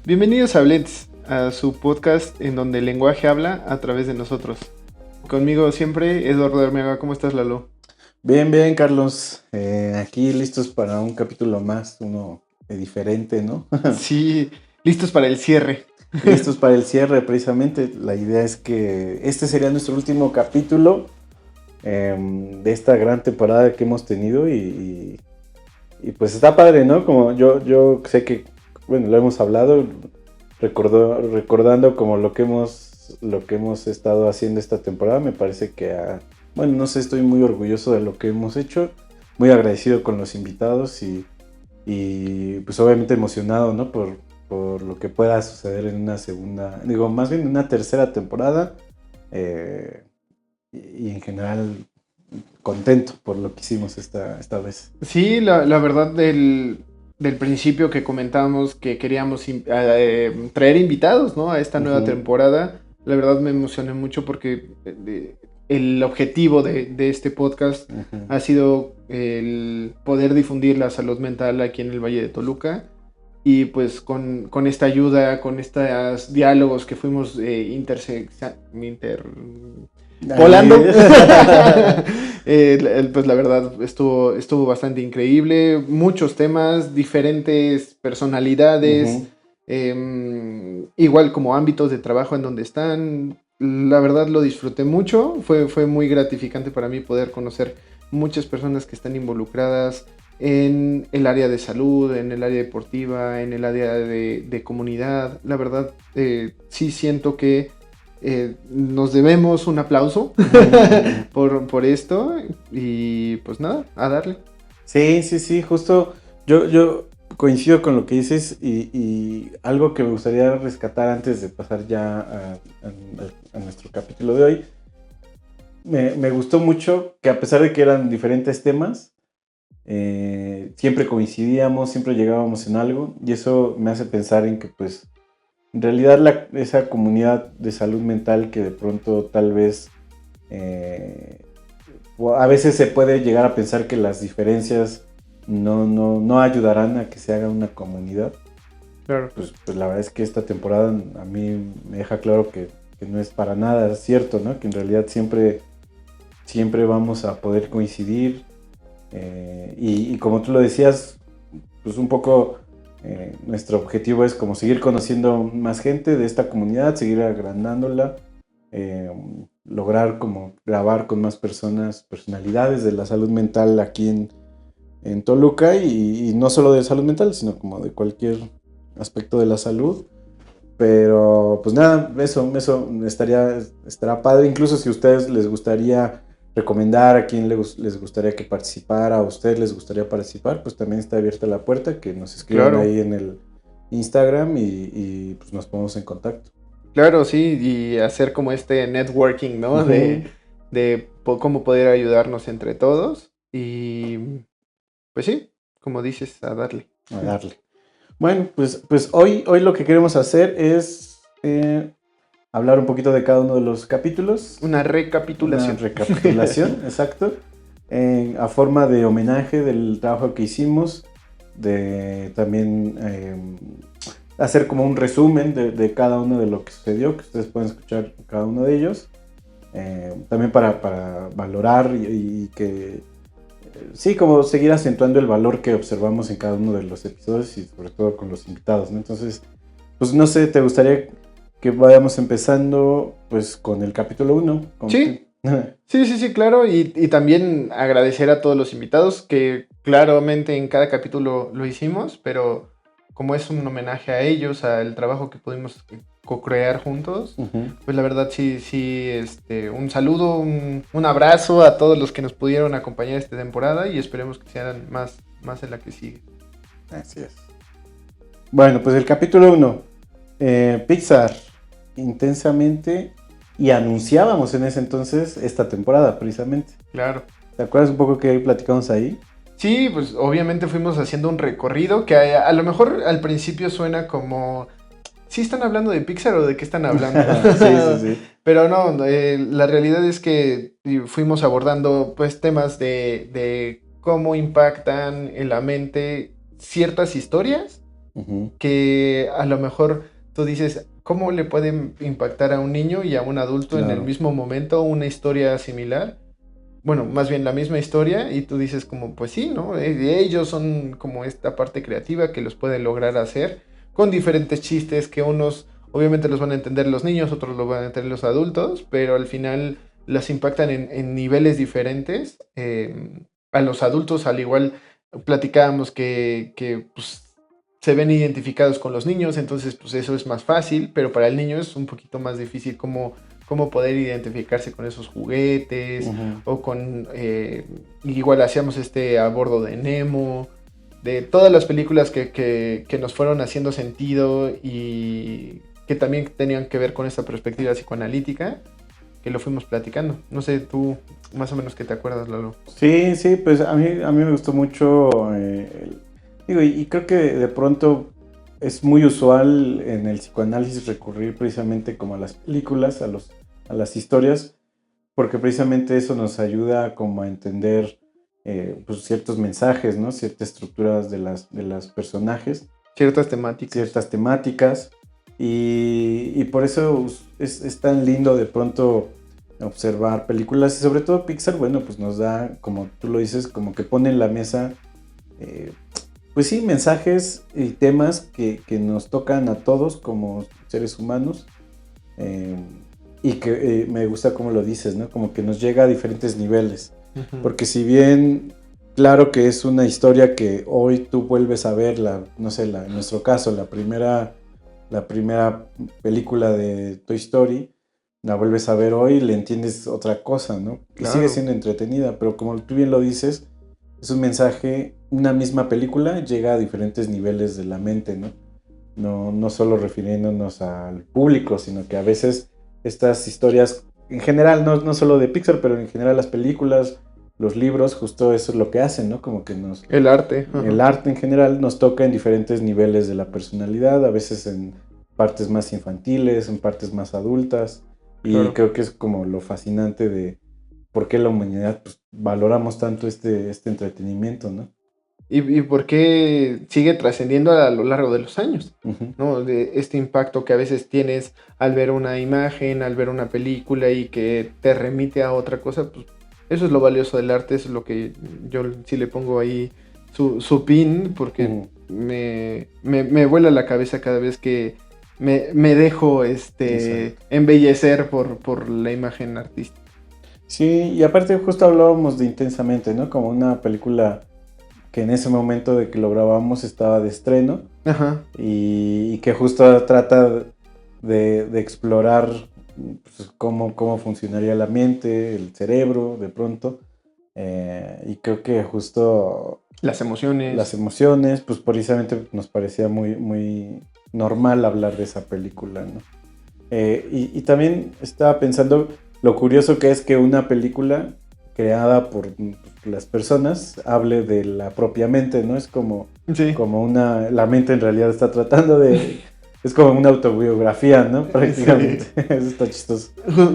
Bienvenidos a Blends, a su podcast en donde el lenguaje habla a través de nosotros. Conmigo siempre, Eduardo Armeaga. ¿Cómo estás, Lalo? Bien, bien, Carlos. Aquí listos para un capítulo más, uno diferente, ¿no? Sí, listos para el cierre. Listos para el cierre, precisamente. La idea es que este sería nuestro último capítulo de esta gran temporada que hemos tenido y pues está padre, ¿no? Como yo sé que, bueno, lo hemos hablado, recordando como lo que hemos estado haciendo esta temporada. Me parece que bueno, no sé, estoy muy orgulloso de lo que hemos hecho, muy agradecido con los invitados y pues obviamente emocionado, ¿no? Por lo que pueda suceder en una segunda, más bien en una tercera temporada, y en general contento por lo que hicimos esta vez. Sí, la verdad del principio que comentábamos que queríamos traer invitados, ¿no? A esta nueva temporada, la verdad me emocioné mucho porque el objetivo de este podcast ha sido el poder difundir la salud mental aquí en el Valle de Toluca. Y pues con esta ayuda, con estos diálogos que fuimos volando, pues la verdad estuvo bastante increíble. Muchos temas, diferentes personalidades, igual como ámbitos de trabajo en donde están. La verdad lo disfruté mucho. Fue muy gratificante para mí poder conocer muchas personas que están involucradas en el área de salud, en el área deportiva, en el área de comunidad. La verdad, sí siento que nos debemos un aplauso por esto. Y pues nada, a darle. Sí, justo yo coincido con lo que dices y algo que me gustaría rescatar antes de pasar ya a nuestro capítulo de hoy. Me gustó mucho que, a pesar de que eran diferentes temas, siempre coincidíamos, siempre llegábamos en algo, y eso me hace pensar en que pues en realidad esa comunidad de salud mental que de pronto tal vez a veces se puede llegar a pensar que las diferencias no ayudarán a que se haga una comunidad. Claro. Pues la verdad es que esta temporada a mí me deja claro que no es para nada cierto, ¿no? Que en realidad siempre vamos a poder coincidir. Y como tú lo decías, pues un poco nuestro objetivo es como seguir conociendo más gente de esta comunidad, seguir agrandándola, lograr como grabar con más personalidades de la salud mental aquí en Toluca, y no solo de salud mental, sino como de cualquier aspecto de la salud. Pero pues nada, eso estará padre. Incluso si a ustedes les gustaría recomendar a quién les gustaría que participara, a ustedes les gustaría participar, pues también está abierta la puerta, que nos escriban ahí en el Instagram y pues nos ponemos en contacto. Claro, sí, y hacer como este networking, ¿no? De cómo poder ayudarnos entre todos. Y pues sí, como dices, a darle. A darle. Bueno, pues hoy lo que queremos hacer es hablar un poquito de cada uno de los capítulos. Una recapitulación. Una recapitulación, exacto. A forma de homenaje del trabajo que hicimos, de también hacer como un resumen de cada uno de lo que sucedió, que ustedes pueden escuchar cada uno de ellos. También para valorar y que sí, como seguir acentuando el valor que observamos en cada uno de los episodios y sobre todo con los invitados, ¿no? Entonces, pues no sé, ¿te gustaría que vayamos empezando pues con el capítulo 1? Sí. Sí, claro. Y también agradecer a todos los invitados, que claramente en cada capítulo lo hicimos, pero como es un homenaje a ellos, al trabajo que pudimos co-crear juntos, pues la verdad sí, un saludo, un abrazo a todos los que nos pudieron acompañar esta temporada, y esperemos que sean más en la que sigue. Así es. Bueno, pues el capítulo 1, Pixar, intensamente, y anunciábamos en ese entonces esta temporada precisamente. Claro. ¿Te acuerdas un poco que platicamos ahí? Sí, pues obviamente fuimos haciendo un recorrido que a lo mejor al principio suena como, ¿sí están hablando de Pixar o de qué están hablando? Sí. Pero no, la realidad es que fuimos abordando pues temas de cómo impactan en la mente ciertas historias que a lo mejor tú dices, ¿cómo le puede impactar a un niño y a un adulto en el mismo momento una historia similar? Bueno, más bien la misma historia y tú dices como, pues sí, ¿no? Ellos son como esta parte creativa que los puede lograr hacer con diferentes chistes que unos obviamente los van a entender los niños, otros los van a entender los adultos, pero al final las impactan en niveles diferentes. A los adultos al igual platicábamos que pues, se ven identificados con los niños, entonces pues eso es más fácil, pero para el niño es un poquito más difícil cómo poder identificarse con esos juguetes o con... igual hacíamos a bordo de Nemo, de todas las películas que nos fueron haciendo sentido y que también tenían que ver con esta perspectiva psicoanalítica, que lo fuimos platicando. No sé, tú más o menos qué te acuerdas, Lalo. Sí, sí, pues a mí me gustó mucho, digo, y creo que de pronto es muy usual en el psicoanálisis recurrir precisamente como a las películas, a las historias, porque precisamente eso nos ayuda como a entender pues ciertos mensajes, ¿no? Ciertas estructuras de las personajes. Ciertas temáticas. Ciertas temáticas. Y por eso es tan lindo de pronto observar películas y sobre todo Pixar, bueno, pues nos da, como tú lo dices, como que pone en la mesa, pues sí, mensajes y temas que nos tocan a todos como seres humanos y que me gusta cómo lo dices, ¿no? Como que nos llega a diferentes niveles, porque si bien, claro que es una historia que hoy tú vuelves a ver, no sé, en nuestro caso, la primera película de Toy Story, la vuelves a ver hoy y le entiendes otra cosa, ¿no? Y Claro. sigue siendo entretenida, pero como tú bien lo dices, es un mensaje, una misma película llega a diferentes niveles de la mente, ¿no? No solo refiriéndonos al público, sino que a veces estas historias, en general, no solo de Pixar, pero en general las películas, los libros, justo eso es lo que hacen, ¿no? Como que El arte. el arte en general nos toca en diferentes niveles de la personalidad, a veces en partes más infantiles, en partes más adultas, y Claro. creo que es como lo fascinante de por qué la humanidad pues, valoramos tanto este entretenimiento, ¿no? Y por qué sigue trascendiendo a lo largo de los años, Uh-huh. ¿no? De este impacto que a veces tienes al ver una imagen, al ver una película y que te remite a otra cosa, pues eso es lo valioso del arte, eso es lo que yo sí le pongo ahí su pin, porque me vuela la cabeza cada vez que me dejo embellecer por la imagen artística. Sí, y aparte justo hablábamos de Intensamente, ¿no? Como una película que en ese momento de que lo grabamos estaba de estreno. Ajá. Y que justo trata de explorar pues, cómo funcionaría la mente, el cerebro, de pronto. Y creo que justo Las emociones, pues precisamente nos parecía muy, muy normal hablar de esa película, ¿no? Y también estaba pensando lo curioso que es que una película creada por las personas hable de la propia mente, ¿no? Es como, sí. la mente en realidad está tratando de... Es como una autobiografía, ¿no? Prácticamente. Sí. Eso está chistoso.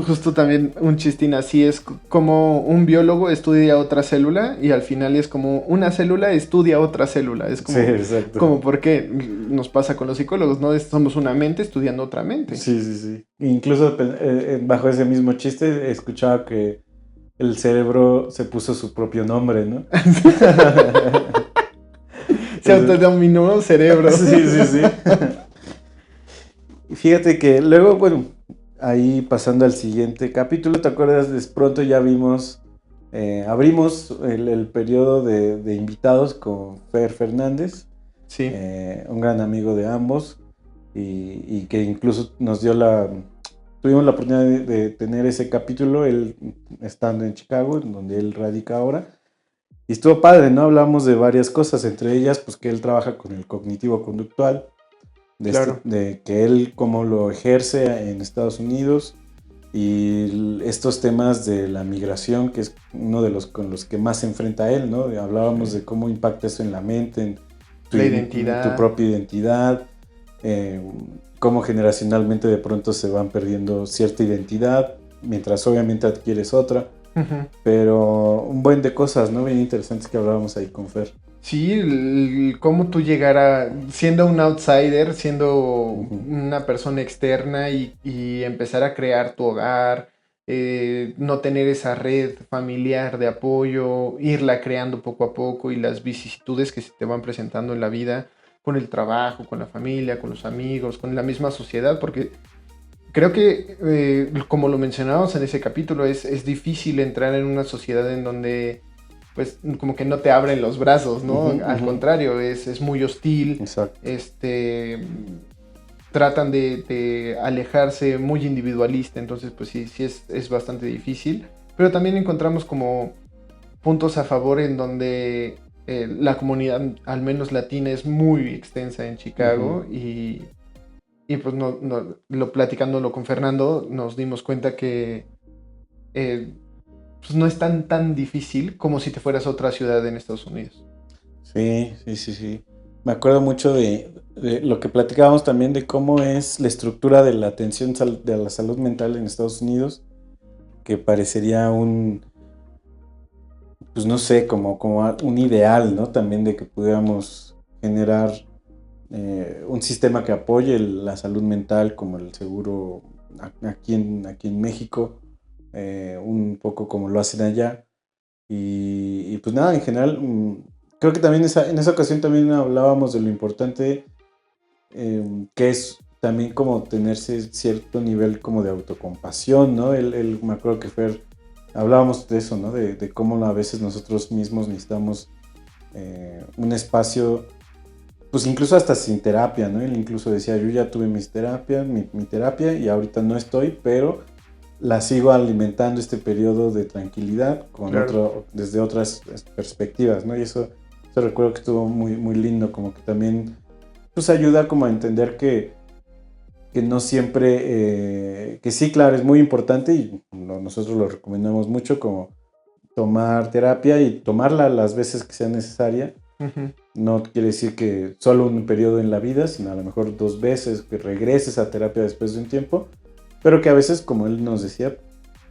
Justo también un chistín así es como un biólogo estudia otra célula y al final es como una célula estudia otra célula. Es como, sí, exacto. Como porque nos pasa con los psicólogos, ¿no? Somos una mente estudiando otra mente. Sí. Incluso bajo ese mismo chiste escuchaba que el cerebro se puso su propio nombre, ¿no? Se autodenominó cerebro. Sí. Fíjate que luego, bueno, ahí pasando al siguiente capítulo, ¿te acuerdas? De pronto ya vimos, abrimos el periodo de invitados con Fer Fernández, sí. Un gran amigo de ambos, y que incluso tuvimos la oportunidad de tener ese capítulo, él estando en Chicago, donde él radica ahora, y estuvo padre, ¿no? Hablamos de varias cosas, entre ellas, pues que él trabaja con el cognitivo conductual, claro. de que él cómo lo ejerce en Estados Unidos y estos temas de la migración, que es uno de los con los que más se enfrenta él, ¿no? Hablábamos de cómo impacta eso en la mente, en la identidad, tu propia identidad, cómo generacionalmente de pronto se van perdiendo cierta identidad, mientras obviamente adquieres otra, pero un buen de cosas, ¿no? Bien interesantes que hablábamos ahí con Fer. Sí, cómo tú llegar a, siendo un outsider, siendo Ujú. una persona externa y empezar a crear tu hogar, no tener esa red familiar de apoyo, irla creando poco a poco y las vicisitudes que se te van presentando en la vida, con el trabajo, con la familia, con los amigos, con la misma sociedad, porque creo que, como lo mencionábamos en ese capítulo, es difícil entrar en una sociedad en donde, pues, como que no te abren los brazos, ¿no? Ujú, Al ujú. contrario, es muy hostil, Exacto. tratan de alejarse muy individualista, entonces, pues sí, sí es bastante difícil, pero también encontramos como puntos a favor en donde la comunidad, al menos latina, es muy extensa en Ujú. Chicago y pues platicándolo con Fernando, nos dimos cuenta que eh, pues no es tan difícil como si te fueras a otra ciudad en Estados Unidos. Sí, sí, sí, sí. Me acuerdo mucho de lo que platicábamos también de cómo es la estructura de la atención de la salud mental en Estados Unidos, que parecería pues no sé, como un ideal, ¿no? También de que pudiéramos generar un sistema que apoye la salud mental, como el seguro aquí en México, un poco como lo hacen allá. Y pues nada, en general, creo que también en esa ocasión también hablábamos de lo importante que es también como tenerse cierto nivel como de autocompasión, ¿no? Me acuerdo que hablábamos de eso, ¿no? De cómo a veces nosotros mismos necesitamos un espacio, pues incluso hasta sin terapia, ¿no? Él incluso decía, yo ya tuve mi terapia y ahorita no estoy, pero la sigo alimentando este periodo de tranquilidad Claro. desde otras perspectivas, ¿no? Y eso recuerdo que estuvo muy, muy lindo, como que también pues ayuda como a entender que no siempre, que sí, claro, es muy importante y nosotros lo recomendamos mucho como tomar terapia y tomarla las veces que sea necesaria. Ujú. No quiere decir que solo un periodo en la vida, sino a lo mejor 2 veces que regreses a terapia después de un tiempo, pero que a veces, como él nos decía,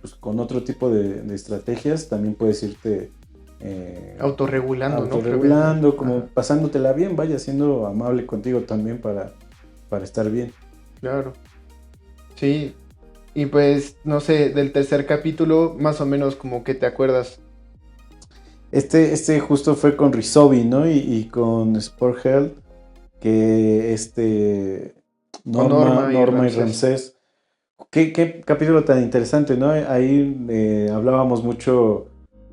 pues con otro tipo de estrategias también puedes irte Autorregulando, ¿no? Creo que es. autorregulando, como Ajá, pasándotela bien, vaya siendo amable contigo también para estar bien. claro. Sí. Y pues, no sé, del tercer capítulo, más o menos como que te acuerdas. Este justo fue con Rizobi, ¿no? Y con Sporthealth, que Con Norma y Norma y Ramsés. Ramsés. Qué capítulo tan interesante, ¿no? Ahí hablábamos mucho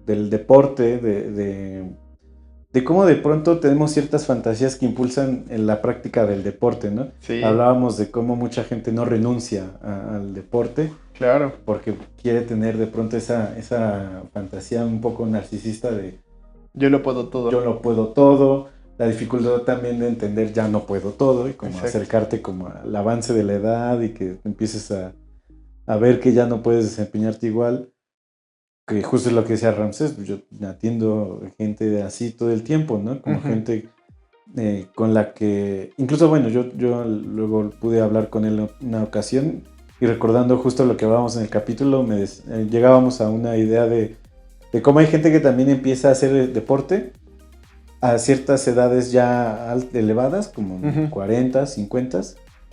del deporte, de cómo de pronto tenemos ciertas fantasías que impulsan en la práctica del deporte, ¿no? Sí, Hablábamos de cómo mucha gente no renuncia al deporte claro. porque quiere tener de pronto esa fantasía un poco narcisista de Yo lo puedo yo todo. lo puedo todo, la dificultad también de entender ya no puedo todo y como Exacto. acercarte como al avance de la edad y que empieces a ver que ya no puedes desempeñarte igual, que justo es lo que decía Ramsés, pues yo atiendo gente así todo el tiempo, ¿no? Como Ujú. gente con la que, incluso bueno, yo luego pude hablar con él una ocasión y recordando justo lo que hablábamos en el capítulo, llegábamos a una idea de cómo hay gente que también empieza a hacer deporte a ciertas edades ya elevadas, como Ujú. 40, 50,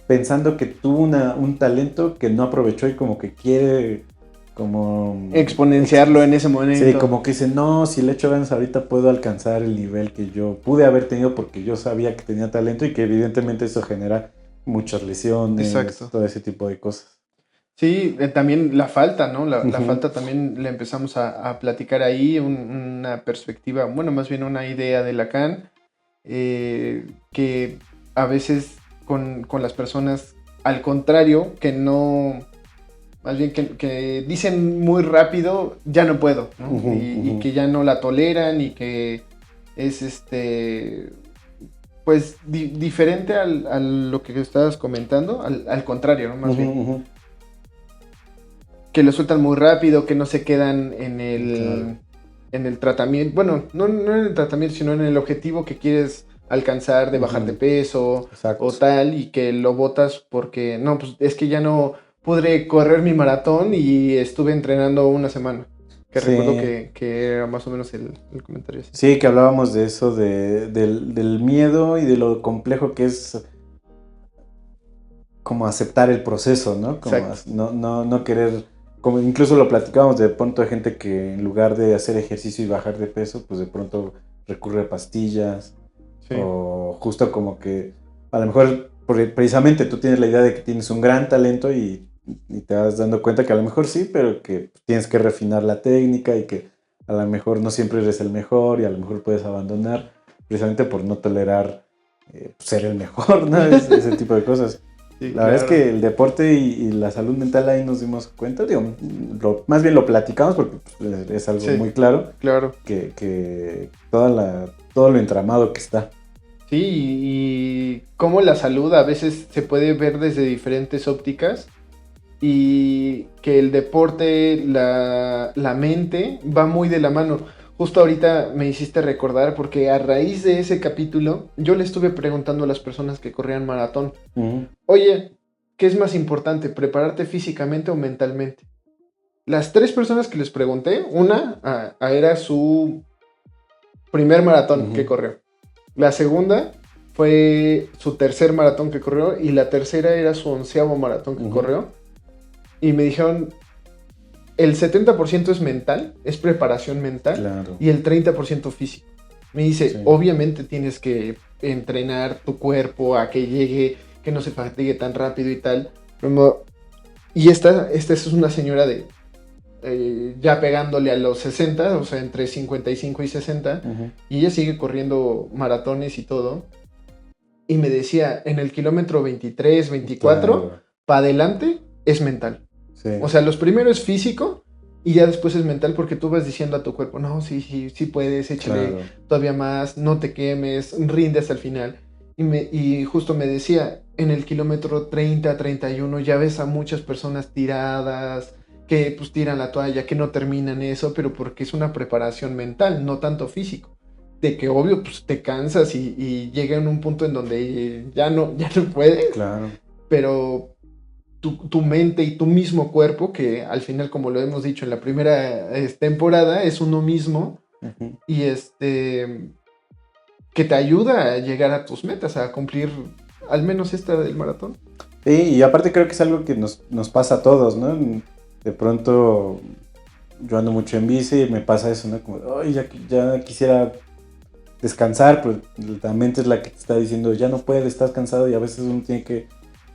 pensando que tuvo un talento que no aprovechó y como que quiere como Exponenciarlo en ese sí, momento. como que dice, no, si le echo ganas ahorita puedo alcanzar el nivel que yo pude haber tenido porque yo sabía que tenía talento y que evidentemente eso genera muchas lesiones, Exacto. todo ese tipo de cosas. Sí, también la falta, ¿no? La Ujú, falta también le empezamos a platicar ahí, una perspectiva, bueno, más bien una idea de Lacan, que a veces con las personas, al contrario, que no, más bien que dicen muy rápido, ya no puedo, ¿no? ujú, Y ujú. que ya no la toleran y que es pues diferente a lo que estabas comentando, al contrario, ¿no? Más Ujú, bien ujú. que lo sueltan muy rápido, que no se quedan Claro, en el tratamiento, bueno, no en el tratamiento, sino en el objetivo que quieres alcanzar de bajar de ujú, peso o exacto. tal, y que lo botas porque, no, pues es que ya no podré correr mi maratón y estuve entrenando una semana. Que Sí. recuerdo que era más o menos el comentario así. Sí, que hablábamos de eso, del miedo y de lo complejo que es como aceptar el proceso, ¿no? Como Exacto. no querer, como incluso lo platicábamos de pronto de gente que en lugar de hacer ejercicio y bajar de peso, pues de pronto recurre a pastillas Sí, o justo como que a lo mejor precisamente tú tienes la idea de que tienes un gran talento y te vas dando cuenta que a lo mejor sí, pero que tienes que refinar la técnica y que a lo mejor no siempre eres el mejor y a lo mejor puedes abandonar precisamente por no tolerar ser el mejor, ¿no? Ese tipo de cosas. sí, La verdad es claro. que el deporte y la salud mental ahí nos dimos cuenta, digo, más bien lo platicamos porque pues, es algo Sí, muy claro, claro. que todo lo entramado que está. Sí, y cómo la salud a veces se puede ver desde diferentes ópticas y que el deporte, la mente va muy de la mano. Justo ahorita me hiciste recordar porque a raíz de ese capítulo yo le estuve preguntando a las personas que corrían maratón, Ujú. oye, ¿qué es más importante, prepararte físicamente o mentalmente? Las tres personas que les pregunté, una era su primer maratón que Ujú. corrió. La segunda fue su tercer maratón que corrió y la tercera era su 11º maratón que Ujú. corrió. Y me dijeron, el 70% es mental, es preparación mental, Claro, y el 30% físico. Me dice, sí. obviamente tienes que entrenar tu cuerpo a que llegue, que no se fatigue tan rápido y tal. Y esta es una señora de ya pegándole a los 60, o sea, entre 55 y 60, Ujú. y ella sigue corriendo maratones y todo. Y me decía, en el kilómetro 23, 24, Claro, para adelante es mental. O sí, sea, los primeros es físico y ya después es mental porque tú vas diciendo a tu cuerpo, no, sí, sí, sí puedes, échale claro. todavía más, no te quemes, rinde hasta el final. Y justo me decía, en el kilómetro 30, 31 ya ves a muchas personas tiradas, que pues tiran la toalla, que no terminan eso, pero porque es una preparación mental, no tanto físico. De que obvio pues te cansas y llega en un punto en donde ya no puedes, Claro. pero tu mente y tu mismo cuerpo, que al final, como lo hemos dicho en la primera temporada, es uno mismo Ujú. y que te ayuda a llegar a tus metas, a cumplir al menos esta del maratón. Sí, y aparte creo que es algo que nos pasa a todos, ¿no? De pronto yo ando mucho en bici y me pasa eso, ¿no? Como, ay, ya quisiera descansar, pero la mente es la que te está diciendo, ya no puedes, estás cansado y a veces uno tiene que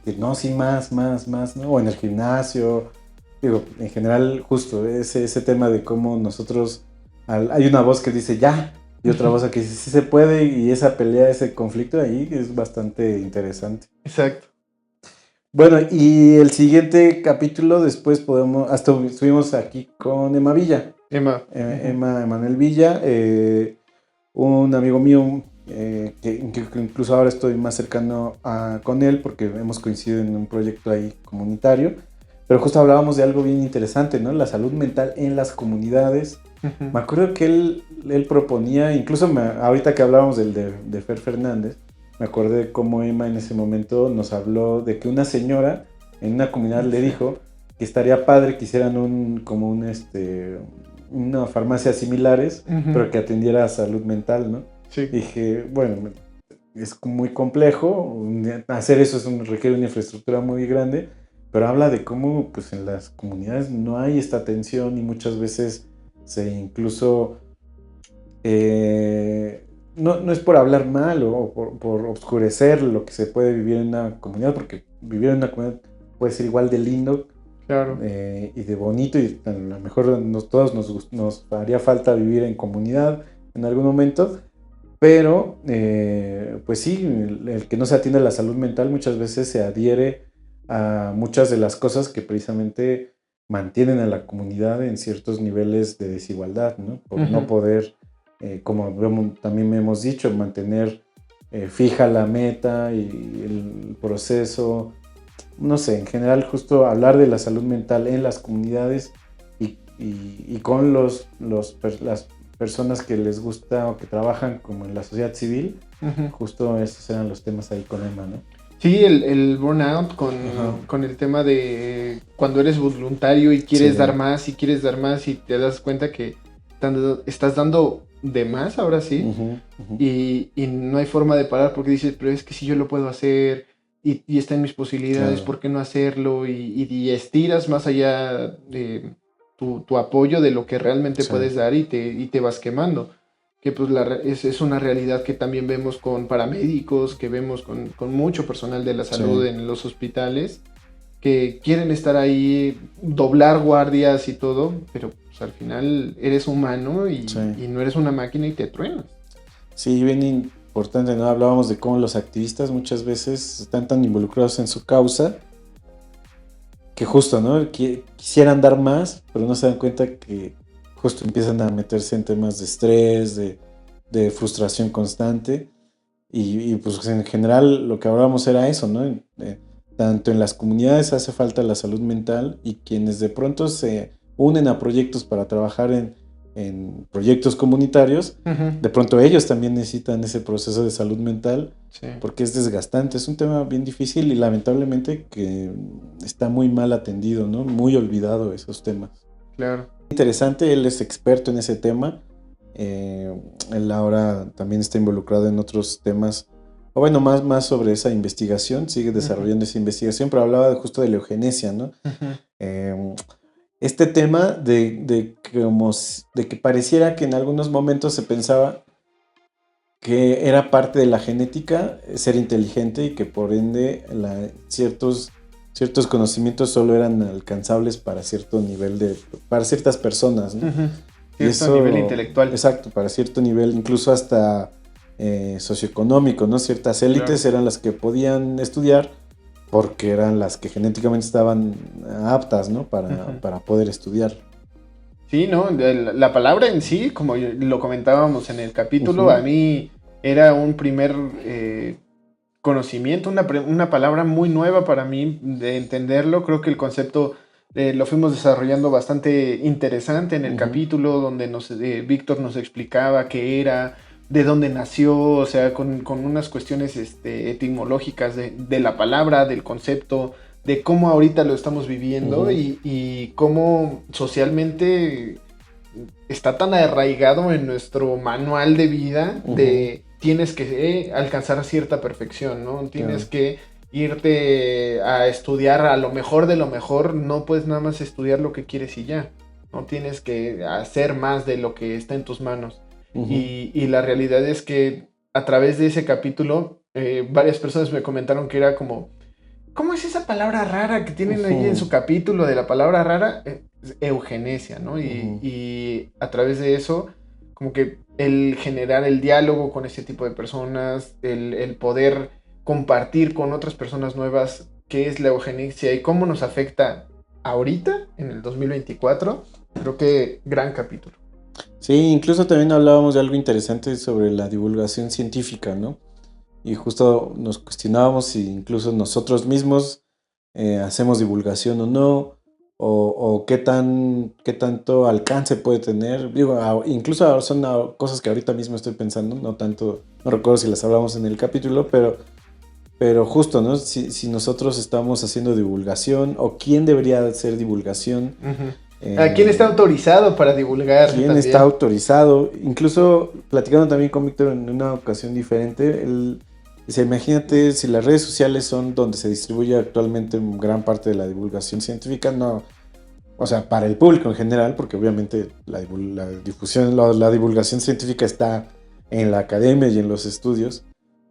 decir, no, sí, más, ¿no? O en el gimnasio, digo, en general, justo ese tema de cómo nosotros, hay una voz que dice ya, y otra voz que dice sí se puede, y esa pelea, ese conflicto ahí es bastante interesante. Exacto. Bueno, y el siguiente capítulo después hasta estuvimos aquí con Emma Villa, Emma. Ujú. Emma Emanuel Villa, un amigo mío que incluso ahora estoy más cercano con él porque hemos coincidido en un proyecto ahí comunitario, pero justo hablábamos de algo bien interesante, ¿no? La salud mental en las comunidades. Ujú. Me acuerdo que él proponía, incluso ahorita que hablábamos de Fer Fernández, me acordé de cómo Emma en ese momento nos habló de que una señora en una comunidad le Sí. dijo que estaría padre que hicieran una farmacia similares, Ujú. pero que atendiera a salud mental, ¿no? Sí. Dije, bueno, es muy complejo, hacer eso requiere una infraestructura muy grande, pero habla de cómo pues en las comunidades no hay esta atención y muchas veces se incluso no es por hablar mal o por obscurecer lo que se puede vivir en una comunidad, porque vivir en una comunidad puede ser igual de lindo Claro. y de bonito, y a lo mejor todos nos haría falta vivir en comunidad en algún momento, pero pues sí, el que no se atiende a la salud mental muchas veces se adhiere a muchas de las cosas que precisamente mantienen a la comunidad en ciertos niveles de desigualdad, ¿no? Por no Ujú. poder, como también me hemos dicho, mantener fija la meta y el proceso, no sé, en general justo hablar de la salud mental en las comunidades y con las personas que les gusta o que trabajan como en la sociedad civil, Ujú. justo esos eran los temas ahí con Emma, ¿no? Sí, el burnout Ajá. con el tema de cuando eres voluntario y quieres Sí. dar más y quieres dar más y te das cuenta que estás dando de más ahora sí Ujú, ujú. y no hay forma de parar porque dices, pero es que si yo lo puedo hacer y está en mis posibilidades, Claro. ¿por qué no hacerlo? Y estiras más allá de tu apoyo de lo que realmente Sí. puedes dar y te vas quemando que pues es una realidad que también vemos con paramédicos, que vemos con mucho personal de la Sí. salud en los hospitales, que quieren estar ahí, doblar guardias y todo, pero pues, al final eres humano Sí. y no eres una máquina y te truenas. Sí, bien importante, ¿no? Hablábamos de cómo los activistas muchas veces están tan involucrados en su causa que justo, ¿no? Quisieran dar más, pero no se dan cuenta que justo empiezan a meterse en temas de estrés, de frustración constante. Y pues en general lo que hablábamos era eso, ¿no? Tanto en las comunidades hace falta la salud mental y quienes de pronto se unen a proyectos para trabajar en proyectos comunitarios, Ujú. de pronto ellos también necesitan ese proceso de salud mental Sí, porque es desgastante, es un tema bien difícil y lamentablemente que está muy mal atendido, ¿no? Muy olvidado esos temas. claro. Interesante, él es experto en ese tema. Él ahora también está involucrado en otros temas, o bueno, más sobre esa investigación, sigue Ujú, desarrollando esa investigación, pero hablaba justo de la eugenesia, ¿no? ujú, Eh, este tema de que pareciera que en algunos momentos se pensaba que era parte de la genética ser inteligente y que por ende ciertos conocimientos solo eran alcanzables para cierto nivel para ciertas personas, ¿no? ujú. Y Cierto nivel eso, intelectual. exacto, para cierto nivel, incluso hasta socioeconómico, ¿no? Ciertas Claro. élites eran las que podían estudiar porque eran las que genéticamente estaban aptas, ¿no? Ujú. Para poder estudiar. Sí, ¿no? La palabra en sí, como lo comentábamos en el capítulo, a Ujú, mí era un primer conocimiento, una palabra muy nueva para mí de entenderlo. Creo que el concepto lo fuimos desarrollando bastante interesante en el ujú, capítulo donde Víctor nos explicaba qué era, de dónde nació, o sea, con unas cuestiones etimológicas de la palabra, del concepto, de cómo ahorita lo estamos viviendo ujú, y cómo socialmente está tan arraigado en nuestro manual de vida ujú, de tienes que alcanzar a cierta perfección, ¿no? Tienes claro, que irte a estudiar a lo mejor de lo mejor, no puedes nada más estudiar lo que quieres y ya, no tienes que hacer más de lo que está en tus manos. ujú, Y la realidad es que a través de ese capítulo, varias personas me comentaron que era como, ¿cómo es esa palabra rara que tienen ahí en ujú, su capítulo de la palabra rara? Es eugenesia, ¿no? ujú. Y a través de eso, como que el generar el diálogo con ese tipo de personas, el poder compartir con otras personas nuevas qué es la eugenesia y cómo nos afecta ahorita, en el 2024, creo que gran capítulo. Sí, incluso también hablábamos de algo interesante sobre la divulgación científica, ¿no? Y justo nos cuestionábamos si incluso nosotros mismos hacemos divulgación o no, o qué tanto alcance puede tener. Digo, incluso son cosas que ahorita mismo estoy pensando, no tanto, no recuerdo si las hablamos en el capítulo, pero justo, ¿no? Si nosotros estamos haciendo divulgación, o quién debería hacer divulgación. Ujú. ¿A quién está eh, autorizado para divulgar ¿Quién está también? autorizado? Incluso platicando también con Víctor en una ocasión diferente, él dice, imagínate si las redes sociales son donde se distribuye actualmente gran parte de la divulgación científica, no, o sea, para el público en general, porque obviamente la difusión, la divulgación científica está en la academia y en los estudios,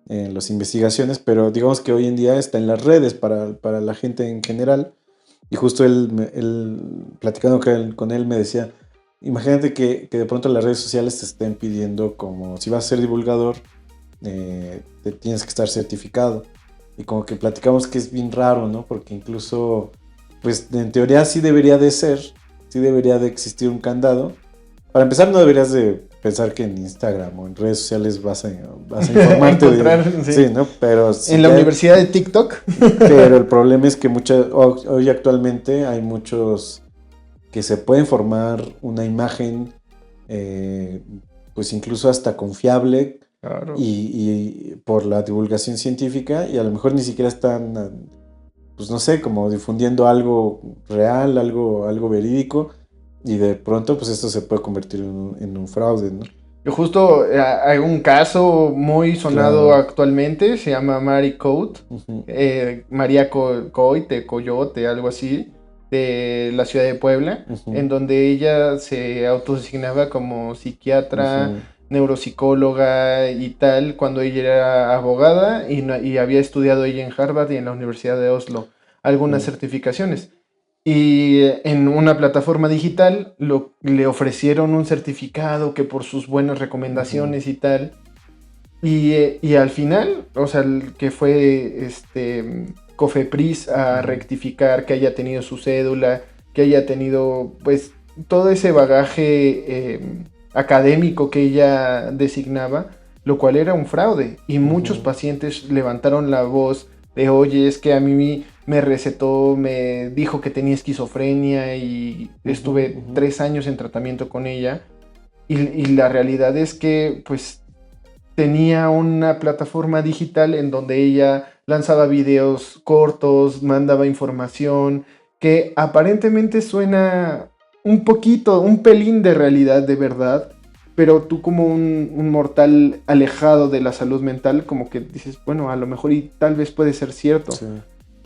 en las investigaciones, pero digamos que hoy en día está en las redes para la gente en general. Y justo él platicando con él me decía, imagínate que de pronto las redes sociales te estén pidiendo como si vas a ser divulgador, te tienes que estar certificado. Y como que platicamos que es bien raro, ¿no? Porque incluso, pues en teoría sí debería de ser, sí debería de existir un candado. Para empezar, no deberías de pensar que en Instagram o en redes sociales vas a informarte de... Encontrar, sí. Sí, ¿no? Pero si En la ya... universidad de TikTok. Pero el problema es que hoy actualmente hay muchos que se pueden formar una imagen, eh, pues incluso hasta confiable, Claro. y por la divulgación científica, y a lo mejor ni siquiera están, pues no sé, como difundiendo algo real, algo verídico, y de pronto pues esto se puede convertir en un fraude, ¿no? Y justo hay un caso muy sonado Claro. actualmente, se llama Mary Coate, Ujú, María Coite, Coyote, algo así, de la ciudad de Puebla, ujú, en donde ella se autodesignaba como psiquiatra, ujú, neuropsicóloga y tal, cuando ella era abogada y había estudiado ella en Harvard y en la Universidad de Oslo algunas ujú, certificaciones. Y en una plataforma digital le ofrecieron un certificado que por sus buenas ujú, recomendaciones y tal. Y al final, o sea, que fue Cofepris a ujú, rectificar que haya tenido su cédula, que haya tenido pues todo ese bagaje académico que ella designaba, lo cual era un fraude. Y muchos ujú, pacientes levantaron la voz de, oye, es que a mí me recetó, me dijo que tenía esquizofrenia y ujú, estuve ujú, 3 años en tratamiento con ella. Y la realidad es que pues tenía una plataforma digital en donde ella lanzaba videos cortos, mandaba información, que aparentemente suena un poquito, un pelín de realidad, de verdad, pero tú como un mortal alejado de la salud mental, como que dices, bueno, a lo mejor y tal vez puede ser cierto. sí,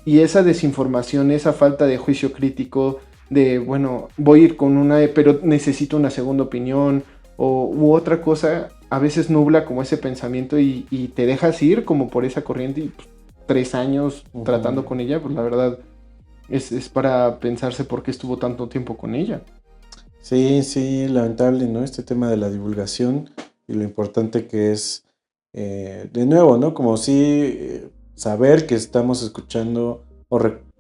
Y esa desinformación, esa falta de juicio crítico, de, bueno, voy a ir con una, pero necesito una segunda opinión, u otra cosa, a veces nubla como ese pensamiento y te dejas ir como por esa corriente y pues, 3 años tratando ujú. con ella, pues la verdad es para pensarse por qué estuvo tanto tiempo con ella. Sí, sí, lamentable, ¿no? Este tema de la divulgación y lo importante que es, de nuevo, ¿no? Como si saber que estamos escuchando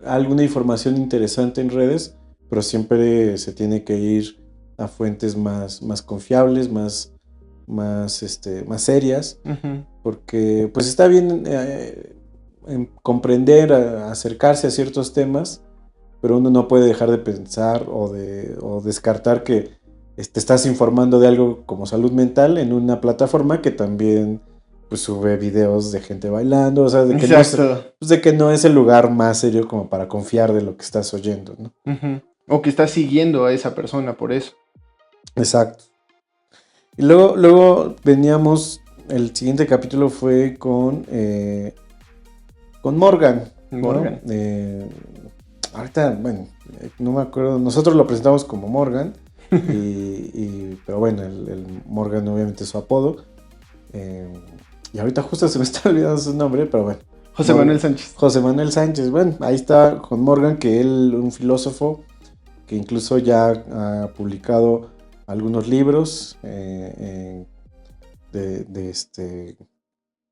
alguna información interesante en redes, pero siempre se tiene que ir a fuentes más confiables, más serias, Ujú. porque pues está bien en comprender, acercarse a ciertos temas, pero uno no puede dejar de pensar o descartar que te estás informando de algo como salud mental en una plataforma que también pues, sube videos de gente bailando, o sea, Exacto. pues, de que no es el lugar más serio como para confiar de lo que estás oyendo, ¿no? Ujú. O que estás siguiendo a esa persona por eso. Exacto. Y luego veníamos, el siguiente capítulo fue con Morgan, ¿no? Morgan. Ahorita, bueno, no me acuerdo, nosotros lo presentamos como Morgan, pero bueno, el Morgan obviamente es su apodo. eh, y ahorita justo se me está olvidando su nombre, pero bueno, José Manuel Sánchez. José Manuel Sánchez, bueno, ahí está con Morgan, que él, un filósofo que incluso ya ha publicado algunos libros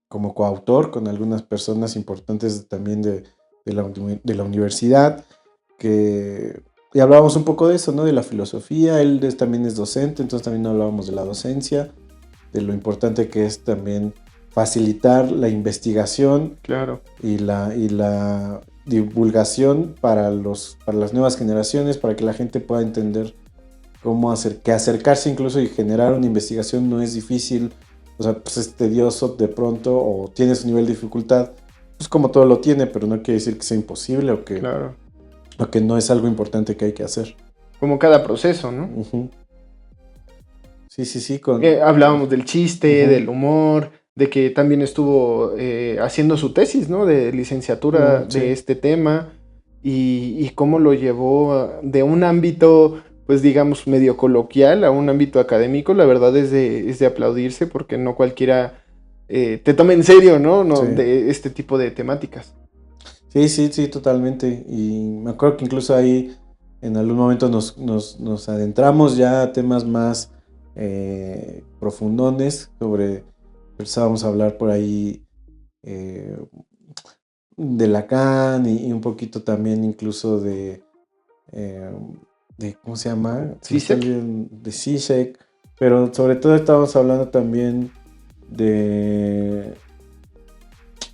como coautor con algunas personas importantes también de la universidad, y hablábamos un poco de eso, ¿no? De la filosofía, también es docente, entonces también hablábamos de la docencia, de lo importante que es también facilitar la investigación Claro. y la divulgación para las nuevas generaciones, para que la gente pueda entender que acercarse incluso y generar una investigación no es difícil, o sea, pues es tedioso de pronto o tiene su nivel de dificultad, pues como todo lo tiene, pero no quiere decir que sea imposible Claro. o que no es algo importante que hay que hacer. Como cada proceso, ¿no? Ujú. Sí, sí, sí, Hablábamos del chiste, ujú. del humor, de que también estuvo haciendo su tesis, ¿no? De licenciatura de Sí, este tema y cómo lo llevó de un ámbito, pues digamos, medio coloquial a un ámbito académico. La verdad es de aplaudirse porque no cualquiera te toma en serio, ¿no? sí. De este tipo de temáticas. Sí, sí, sí, totalmente. Y me acuerdo que incluso ahí en algún momento nos adentramos ya a temas más profundones empezábamos a hablar por ahí eh, de Lacan y un poquito también incluso eh, ¿cómo se llama? Se me está ¿CISEC? olvidando, de Zizek, pero sobre todo estábamos hablando también de...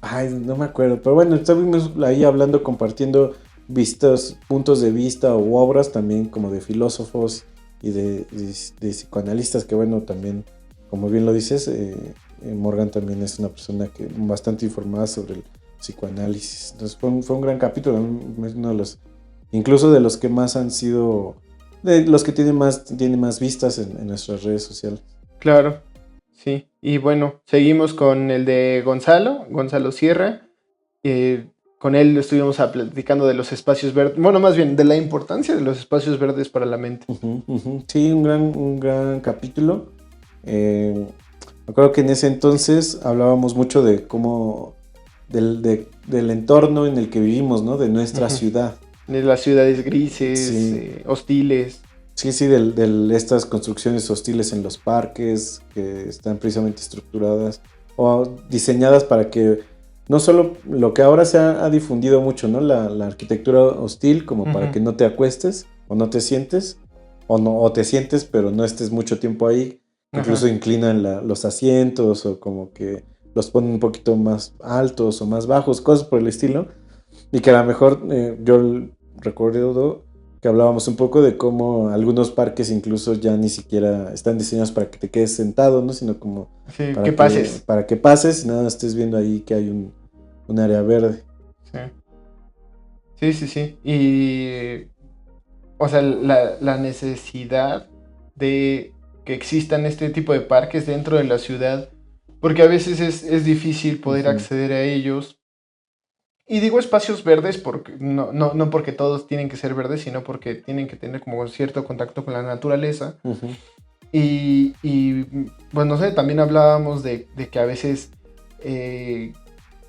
Ay, no me acuerdo, pero bueno, estuvimos ahí hablando, compartiendo puntos de vista u obras también como de filósofos y de psicoanalistas que bueno, también como bien lo dices, Morgan también es una persona que bastante informada sobre el psicoanálisis. Entonces fue un gran capítulo, es uno de los, incluso de los que más han sido, de los que tiene más vistas en nuestras redes sociales. Claro, sí. Y bueno, seguimos con el de Gonzalo Sierra. Con él estuvimos platicando de los espacios verdes, bueno, más bien de la importancia de los espacios verdes para la mente. Sí, un gran capítulo. Me acuerdo que en ese entonces hablábamos mucho de cómo, del entorno en el que vivimos, ¿no? De nuestra ciudad. De las ciudades grises, Sí. hostiles. Sí, de estas construcciones hostiles en los parques que están precisamente estructuradas o diseñadas para que no solo lo que ahora se ha difundido mucho, ¿no? La arquitectura hostil, como para que no te acuestes o no te sientes, o te sientes pero no estés mucho tiempo ahí. Incluso inclinan los asientos o como que los ponen un poquito más altos o más bajos, cosas por el estilo. Y que a lo mejor yo recuerdo que hablábamos un poco de cómo algunos parques incluso ya ni siquiera están diseñados para que te quedes sentado, ¿no? Sino como sí, para que pases. Para que pases y nada, estés viendo ahí que hay un área verde. Sí. Y, o sea, la necesidad de que existan este tipo de parques dentro de la ciudad, porque a veces es difícil poder acceder a ellos. Y digo espacios verdes porque no porque todos tienen que ser verdes, sino porque tienen que tener como cierto contacto con la naturaleza. Y pues no sé, también hablábamos de que a veces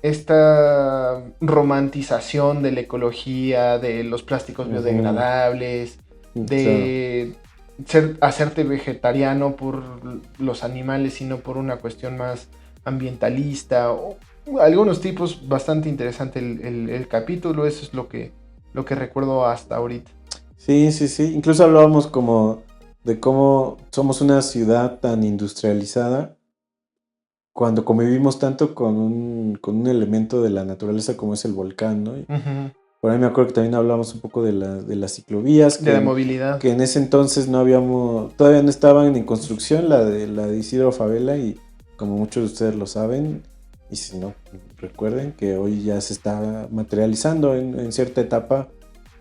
esta romantización de la ecología, de los plásticos biodegradables, de hacerte vegetariano por los animales y no por una cuestión más ambientalista, o algunos tipos. Bastante interesante el capítulo. Eso es lo que recuerdo hasta ahorita. Sí, incluso hablábamos como de cómo somos una ciudad tan industrializada cuando convivimos tanto con un elemento de la naturaleza como es el volcán, ¿no? Por ahí me acuerdo que también hablamos un poco de las ciclovías. De la movilidad. Que en ese entonces todavía no estaban en construcción la de Isidro Fabela, y como muchos de ustedes lo saben, y si no, recuerden que hoy ya se está materializando en cierta etapa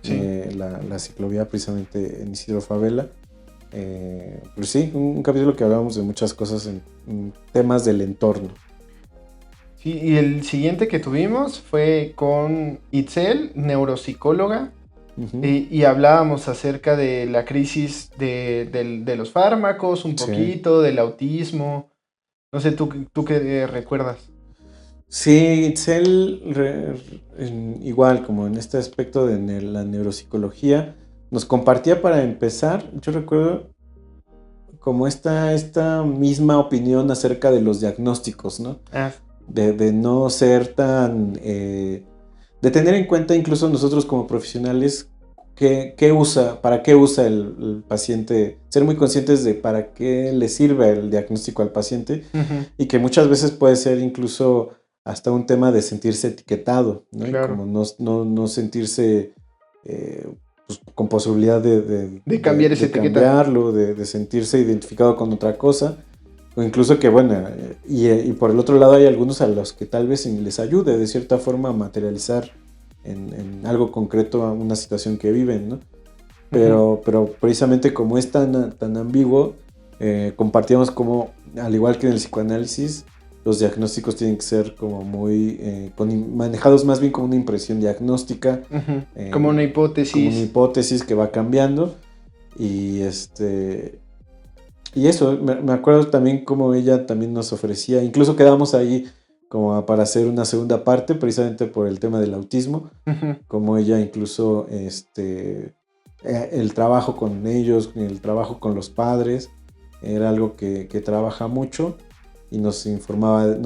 la ciclovía precisamente en Isidro Fabela. Pero sí, un capítulo que hablamos de muchas cosas en temas del entorno. Sí, y el siguiente que tuvimos fue con Itzel, neuropsicóloga, y hablábamos acerca de la crisis de los fármacos, un poquito, del autismo. No sé, ¿tú qué recuerdas? Sí, Itzel, igual como en este aspecto de la neuropsicología, nos compartía para empezar, yo recuerdo como esta misma opinión acerca de los diagnósticos, ¿no? De no ser tan... de tener en cuenta incluso nosotros como profesionales para qué usa el paciente, ser muy conscientes de para qué le sirve el diagnóstico al paciente, y que muchas veces puede ser incluso hasta un tema de sentirse etiquetado, ¿no? Claro. Y como no sentirse pues, con posibilidad de cambiar esa etiqueta. Cambiarlo, de sentirse identificado con otra cosa, o incluso que, bueno, y por el otro lado hay algunos a los que tal vez les ayude de cierta forma a materializar en algo concreto a una situación que viven, ¿no? Pero precisamente como es tan ambiguo, compartíamos como, al igual que en el psicoanálisis, los diagnósticos tienen que ser como muy manejados más bien como una impresión diagnóstica, como una hipótesis. Como una hipótesis que va cambiando. Y eso, me acuerdo también como ella también nos ofrecía, incluso quedamos ahí como para hacer una segunda parte, precisamente por el tema del autismo, como ella incluso el trabajo con ellos, el trabajo con los padres, era algo que trabaja mucho, y nos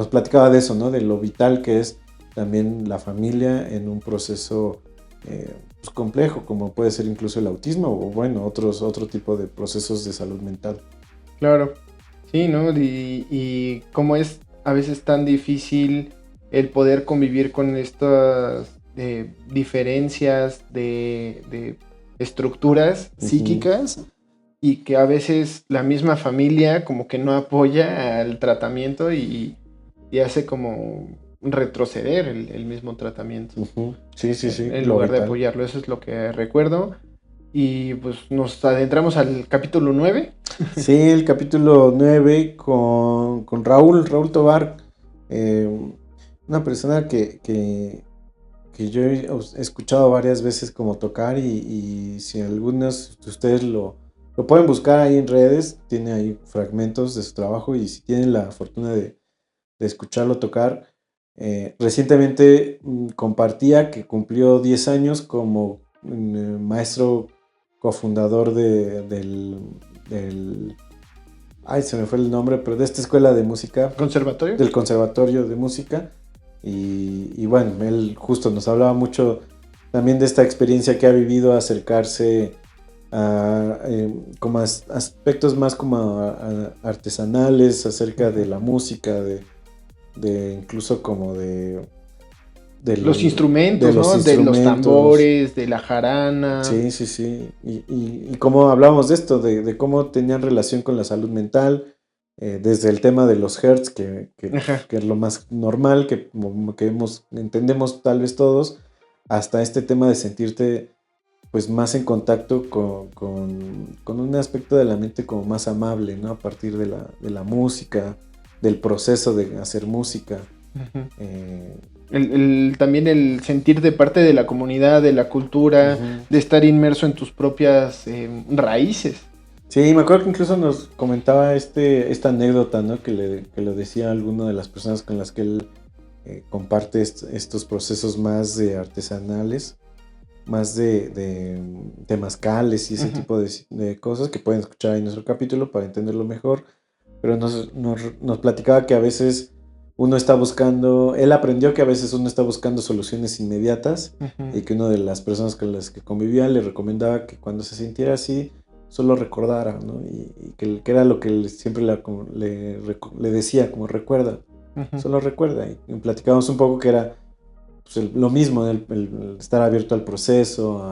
platicaba de eso, ¿no? De lo vital que es también la familia en un proceso pues complejo, como puede ser incluso el autismo, o bueno, otro tipo de procesos de salud mental. Claro, sí, ¿no? Y cómo es a veces tan difícil el poder convivir con estas diferencias de estructuras psíquicas, y que a veces la misma familia como que no apoya al tratamiento y hace como retroceder el mismo tratamiento. Uh-huh. Sí, sí, sí. En lugar de apoyarlo, eso es lo que recuerdo. Y pues nos adentramos al capítulo 9. Sí, el capítulo 9 con Raúl Tobar, una persona que yo he escuchado varias veces como tocar y si algunos de ustedes lo pueden buscar ahí en redes, tiene ahí fragmentos de su trabajo y si tienen la fortuna de escucharlo tocar, recientemente compartía que cumplió 10 años como maestro cofundador del ay, se me fue el nombre, pero de esta escuela de música. ¿Conservatorio? Del Conservatorio de Música. Y bueno, él justo nos hablaba mucho también de esta experiencia que ha vivido, acercarse a como aspectos más como artesanales, acerca de la música, de incluso como de los instrumentos, de los ¿no? instrumentos. De los tambores, de la jarana. Sí, sí, sí. Y cómo hablábamos de esto, de cómo tenían relación con la salud mental, desde el tema de los hertz, que es lo más normal, que entendemos tal vez todos, hasta este tema de sentirte pues más en contacto con un aspecto de la mente como más amable, ¿no? A partir de la música, del proceso de hacer música. También el sentir de parte de la comunidad, de la cultura, de estar inmerso en tus propias raíces. Sí, me acuerdo que incluso nos comentaba esta anécdota, ¿no? Que lo decía alguna de las personas con las que él comparte estos procesos más artesanales, más de temazcales y ese tipo de cosas que pueden escuchar ahí en nuestro capítulo para entenderlo mejor. Pero nos platicaba que a veces uno está buscando, él aprendió que a veces uno está buscando soluciones inmediatas y que una de las personas con las que convivía le recomendaba que cuando se sintiera así, solo recordara, ¿no? Y que era lo que él siempre le decía, como recuerda, solo recuerda. Y platicábamos un poco que era pues, lo mismo, el estar abierto al proceso,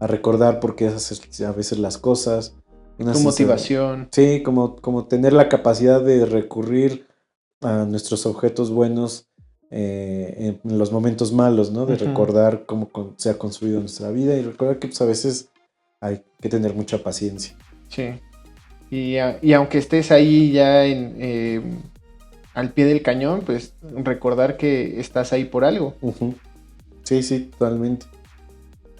a recordar por qué haces a veces las cosas. Tu motivación. Sí, como tener la capacidad de recurrir a nuestros objetos buenos en los momentos malos, ¿no? De recordar cómo se ha construido nuestra vida y recordar que pues, a veces hay que tener mucha paciencia. Sí. Y aunque estés ahí ya al pie del cañón, pues recordar que estás ahí por algo. Sí, sí, totalmente.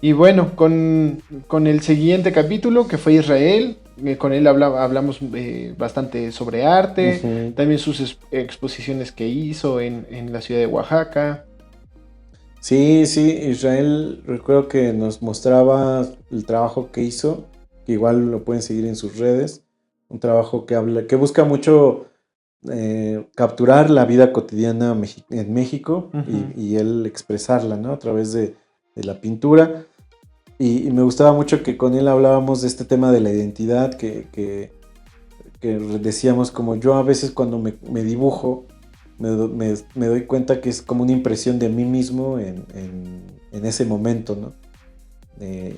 Y bueno, con el siguiente capítulo, que fue Israel, con él hablamos bastante sobre arte, también sus exposiciones que hizo en la ciudad de Oaxaca. Sí, sí, Israel, recuerdo que nos mostraba el trabajo que hizo, que igual lo pueden seguir en sus redes, un trabajo que busca mucho capturar la vida cotidiana en México y él expresarla, ¿no? A través de la pintura. Y me gustaba mucho que con él hablábamos de este tema de la identidad, que decíamos como yo a veces cuando me dibujo, me doy cuenta que es como una impresión de mí mismo en ese momento, ¿no?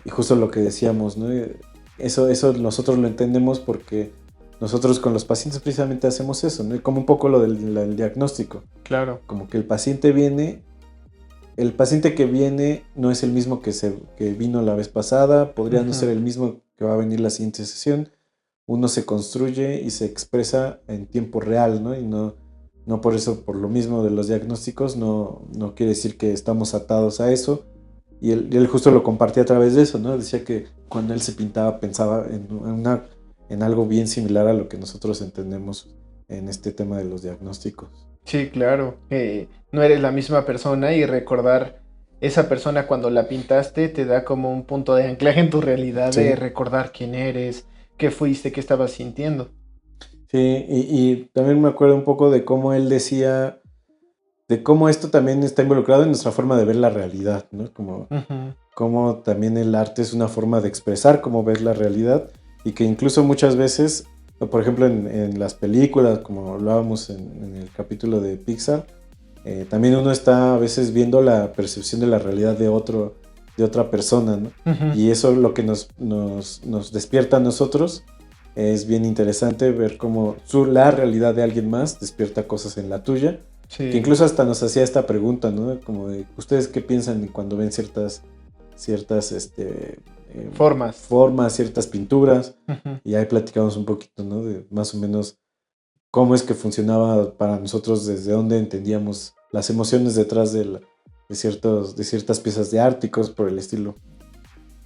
Y justo lo que decíamos, ¿no? Eso nosotros lo entendemos porque nosotros con los pacientes precisamente hacemos eso, ¿no? Como un poco lo del diagnóstico. Claro. Como que el paciente que viene no es el mismo que vino la vez pasada, podría no ser el mismo que va a venir la siguiente sesión. Uno se construye y se expresa en tiempo real, ¿no? Y no por eso, por lo mismo de los diagnósticos, no quiere decir que estamos atados a eso. Y él justo lo compartía a través de eso, ¿no? Decía que cuando él se pintaba pensaba en algo bien similar a lo que nosotros entendemos en este tema de los diagnósticos. Sí, claro. No eres la misma persona y recordar esa persona cuando la pintaste te da como un punto de anclaje en tu realidad, sí. De recordar quién eres, qué fuiste, qué estabas sintiendo. Sí, y también me acuerdo un poco de cómo él decía, de cómo esto también está involucrado en nuestra forma de ver la realidad, ¿no? Como también el arte es una forma de expresar cómo ves la realidad y que incluso muchas veces, por ejemplo en las películas, como hablábamos en el capítulo de Pixar, también uno está a veces viendo la percepción de la realidad de otra persona, ¿no? Y eso es lo que nos despierta a nosotros Es bien interesante ver cómo la realidad de alguien más despierta cosas en la tuya. Sí. Que incluso hasta nos hacía esta pregunta, ¿no? Como de, ¿ustedes qué piensan cuando ven ciertas formas, ciertas pinturas? Uh-huh. Y ahí platicamos un poquito, ¿no? De más o menos cómo es que funcionaba para nosotros, desde dónde entendíamos las emociones detrás de ciertas piezas de arte y cosas por el estilo.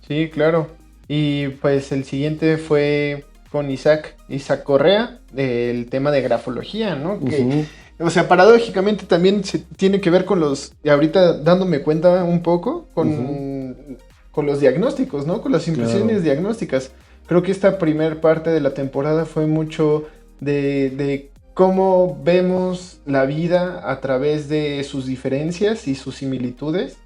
Sí, claro. Y pues el siguiente fue con Isaac Correa, del tema de grafología, ¿no? Que, o sea, paradójicamente también se tiene que ver con los, y ahorita dándome cuenta un poco, con los diagnósticos, ¿no? Con las impresiones diagnósticas. Creo que esta primer parte de la temporada fue mucho de cómo vemos la vida a través de sus diferencias y sus similitudes.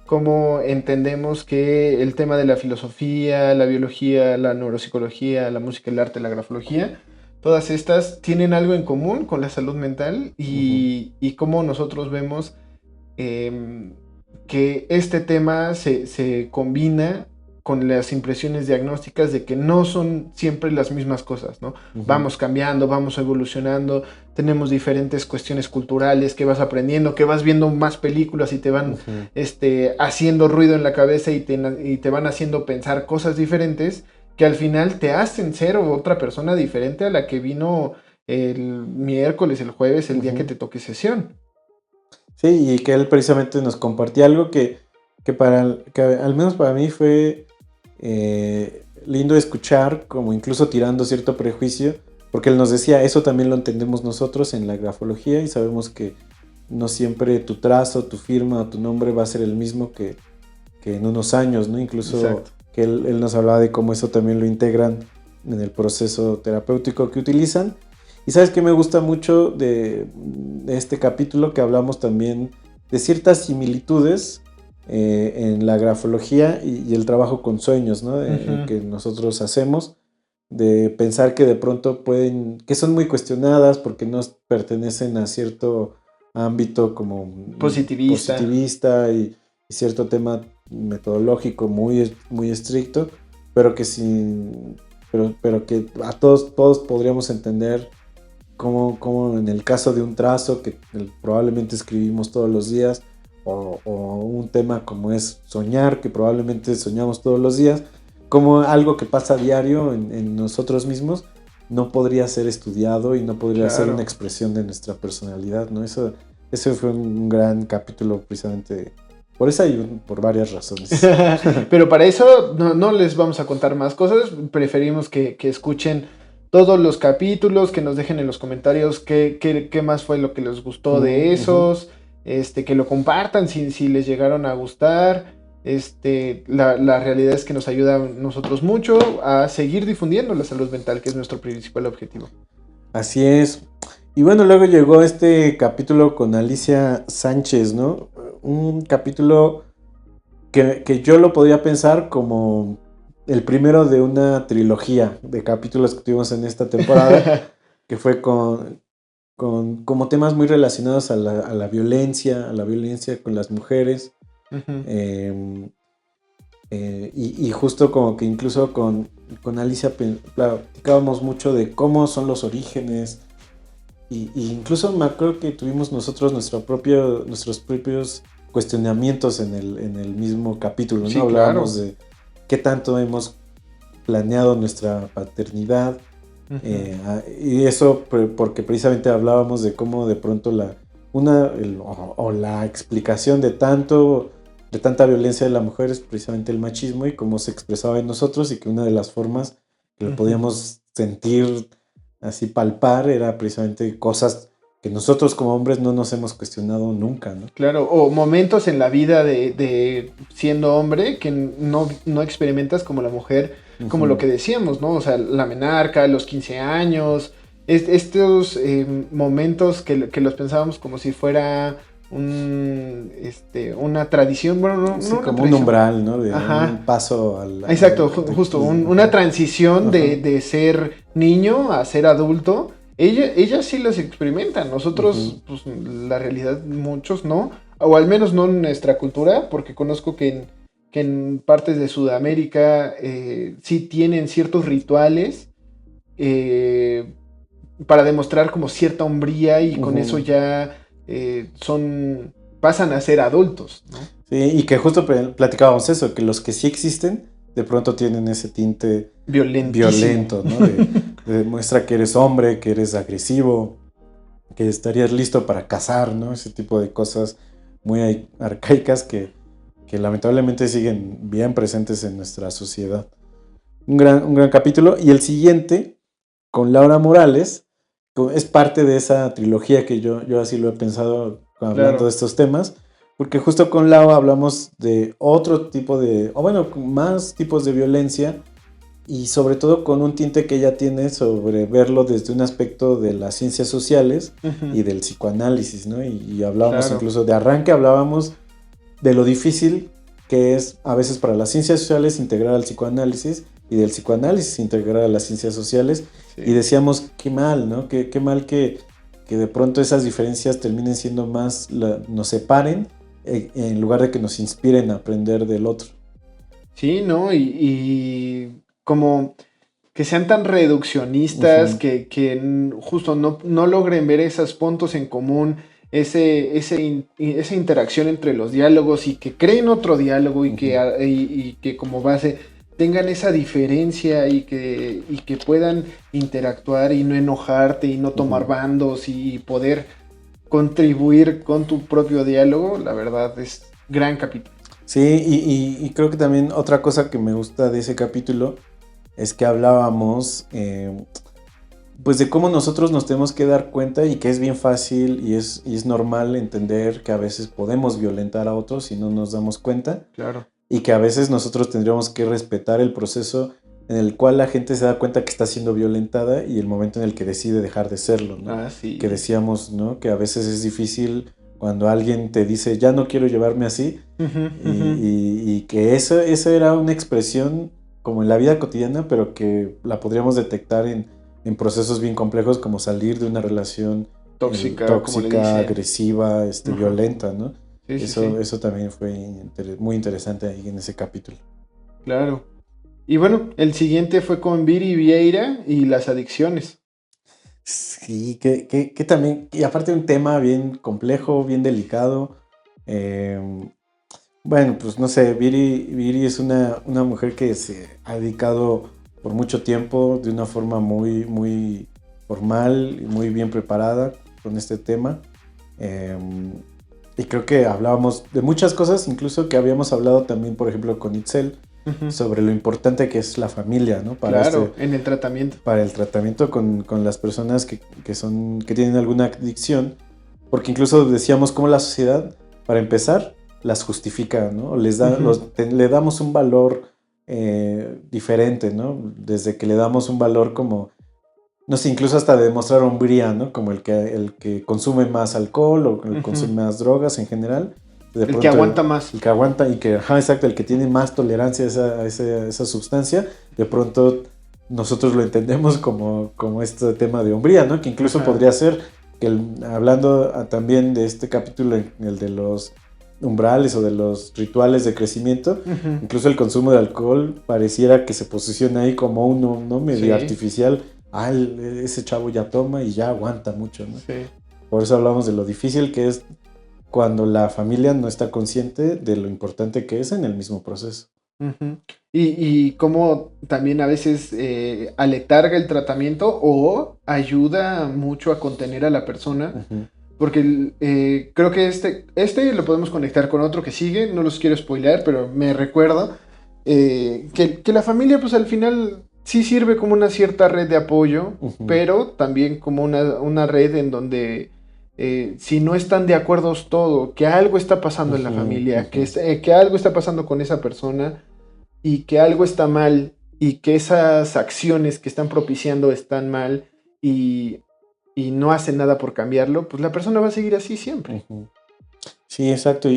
Cómo entendemos que el tema de la filosofía, la biología, la neuropsicología, la música, el arte, la grafología, todas estas tienen algo en común con la salud mental y cómo nosotros vemos que este tema se combina con las impresiones diagnósticas de que no son siempre las mismas cosas, ¿no? Vamos cambiando, vamos evolucionando, tenemos diferentes cuestiones culturales que vas aprendiendo, que vas viendo más películas y te van haciendo ruido en la cabeza y te van haciendo pensar cosas diferentes que al final te hacen ser otra persona diferente a la que vino el miércoles, el jueves, el día que te toque sesión. Sí, y que él precisamente nos compartía algo que al menos para mí fue lindo escuchar, como incluso tirando cierto prejuicio, porque él nos decía, eso también lo entendemos nosotros en la grafología y sabemos que no siempre tu trazo, tu firma o tu nombre va a ser el mismo que en unos años, ¿no? Incluso Exacto. Que él nos hablaba de cómo eso también lo integran en el proceso terapéutico que utilizan. Y sabes que me gusta mucho de este capítulo, que hablamos también de ciertas similitudes en la grafología y el trabajo con sueños, ¿no? Que nosotros hacemos, de pensar que de pronto que son muy cuestionadas porque no pertenecen a cierto ámbito como positivista y cierto tema metodológico muy, muy estricto, pero que pero que a todos podríamos entender como en el caso de un trazo que probablemente escribimos todos los días, o un tema como es soñar, que probablemente soñamos todos los días, como algo que pasa a diario en nosotros mismos, no podría ser estudiado y no podría ser una expresión de nuestra personalidad, ¿no? Ese fue un gran capítulo precisamente por esa y por varias razones. Pero para eso no les vamos a contar más cosas, preferimos que escuchen todos los capítulos, que nos dejen en los comentarios qué más fue lo que les gustó de esos, que lo compartan si les llegaron a gustar. La realidad es que nos ayuda a nosotros mucho a seguir difundiendo la salud mental, que es nuestro principal objetivo. Así es. Y bueno, luego llegó este capítulo con Alicia Sánchez, ¿no? Un capítulo que yo lo podría pensar como el primero de una trilogía de capítulos que tuvimos en esta temporada, que fue con como temas muy relacionados a la violencia con las mujeres. Y justo como que incluso con Alicia platicábamos mucho de cómo son los orígenes, y incluso me acuerdo que tuvimos nosotros nuestros propios cuestionamientos en el mismo capítulo, ¿no? Sí, hablábamos claro. De qué tanto hemos planeado nuestra paternidad, y eso porque precisamente hablábamos de cómo de pronto la explicación de tanta violencia de la mujer es precisamente el machismo y cómo se expresaba en nosotros, y que una de las formas que lo podíamos sentir, así palpar, era precisamente cosas que nosotros como hombres no nos hemos cuestionado nunca, ¿no? Claro, o momentos en la vida de siendo hombre que no experimentas como la mujer, como lo que decíamos, ¿no? O sea, la menarca, los 15 años, estos momentos que los pensábamos como si fuera una tradición, bueno, sí, como un umbral, ¿no? De un paso al... Exacto, justo, una transición de ser niño a ser adulto. Ellas sí las experimentan, nosotros, pues la realidad muchos no, o al menos no en nuestra cultura, porque conozco que en partes de Sudamérica sí tienen ciertos rituales para demostrar como cierta hombría y con eso Ujú. ya pasan a ser adultos, ¿no? Sí, y que justo platicábamos eso, que los que sí existen, de pronto tienen ese tinte Violentísimo. violento, ¿no? De demuestra que eres hombre, que eres agresivo, que estarías listo para cazar, ¿no? Ese tipo de cosas muy arcaicas que lamentablemente siguen bien presentes en nuestra sociedad. Un gran capítulo. Y el siguiente, con Laura Morales, es parte de esa trilogía que yo así lo he pensado hablando de Claro. estos temas, porque justo con Laura hablamos de otro tipo de, o bueno, más tipos de violencia, y sobre todo con un tinte que ella tiene sobre verlo desde un aspecto de las ciencias sociales Ujú. y del psicoanálisis, ¿no? Y hablábamos Claro. incluso de arranque, hablábamos de lo difícil que es a veces para las ciencias sociales integrar al psicoanálisis y del psicoanálisis integrar a las ciencias sociales. Y Sí. decíamos, qué mal, ¿no? Qué mal que de pronto esas diferencias terminen siendo más, nos separen en lugar de que nos inspiren a aprender del otro. Sí, ¿no? Y como que sean tan reduccionistas Ujú, que justo no logren ver esos puntos en común, esa interacción entre los diálogos y que creen otro diálogo ujú. y que como base tengan esa diferencia y que puedan interactuar y no enojarte y no tomar Ujú. bandos y poder contribuir con tu propio diálogo, la verdad es gran capítulo. Sí, y creo que también otra cosa que me gusta de ese capítulo es que hablábamos pues de cómo nosotros nos tenemos que dar cuenta y que es bien fácil y es normal entender que a veces podemos violentar a otros si no nos damos cuenta Claro. y que a veces nosotros tendríamos que respetar el proceso en el cual la gente se da cuenta que está siendo violentada y el momento en el que decide dejar de serlo, ¿no? Ah, Que sí. decíamos, ¿no? Que a veces es difícil cuando alguien te dice, ya no quiero llevarme así, Ujú, ujú. y que eso era una expresión como en la vida cotidiana, pero que la podríamos detectar en procesos bien complejos como salir de una relación Tóxica, como le tóxica, dicen. agresiva, Ajá. violenta, ¿no? Sí, sí, sí. Eso también fue muy interesante ahí en ese capítulo. Claro. Y bueno, el siguiente fue con Viri Vieira y las adicciones. Sí, que también, y aparte un tema bien complejo, bien delicado. eh, bueno, pues no sé, Viri es una mujer que se ha dedicado por mucho tiempo de una forma muy formal y muy bien preparada con este tema. Eh, y creo que hablábamos de muchas cosas, incluso que habíamos hablado también, por ejemplo, con Itzel, Ujú. sobre lo importante que es la familia, ¿no? Claro, en el tratamiento. Para el tratamiento con las personas que tienen alguna adicción, porque incluso decíamos cómo la sociedad, para empezar, las justifica, ¿no? Ujú. Le damos un valor diferente, ¿no? Desde que le damos un valor como, no sé, incluso hasta de demostrar hombría, ¿no? Como el que consume más alcohol o el que Ujú. consume más drogas en general. De El que pronto aguanta más. el que aguanta y que, ajá, exacto, el que tiene más tolerancia a esa sustancia, de pronto nosotros lo entendemos como este tema de hombría, ¿no? Que incluso Ajá. podría ser que hablando también de este capítulo, el de los umbrales o de los rituales de crecimiento, Ujú. incluso el consumo de alcohol pareciera que se posiciona ahí como uno, ¿no? Medio Sí, artificial. Ah, ese chavo ya toma y ya aguanta mucho, ¿no? sí. Por eso hablamos de lo difícil que es cuando la familia no está consciente de lo importante que es en el mismo proceso. Ujú. Y cómo también a veces aletarga el tratamiento o ayuda mucho a contener a la persona. Ujú, Porque creo que este lo podemos conectar con otro que sigue, no los quiero spoilear, pero me recuerdo que la familia pues al final sí sirve como una cierta red de apoyo, ujú, pero también como una red en donde si no están de acuerdo todo, que algo está pasando en la ujú, familia, ujú, que algo está pasando con esa persona y que algo está mal y que esas acciones que están propiciando están mal y, y no hacen nada por cambiarlo, pues la persona va a seguir así siempre. ujú. Sí, exacto.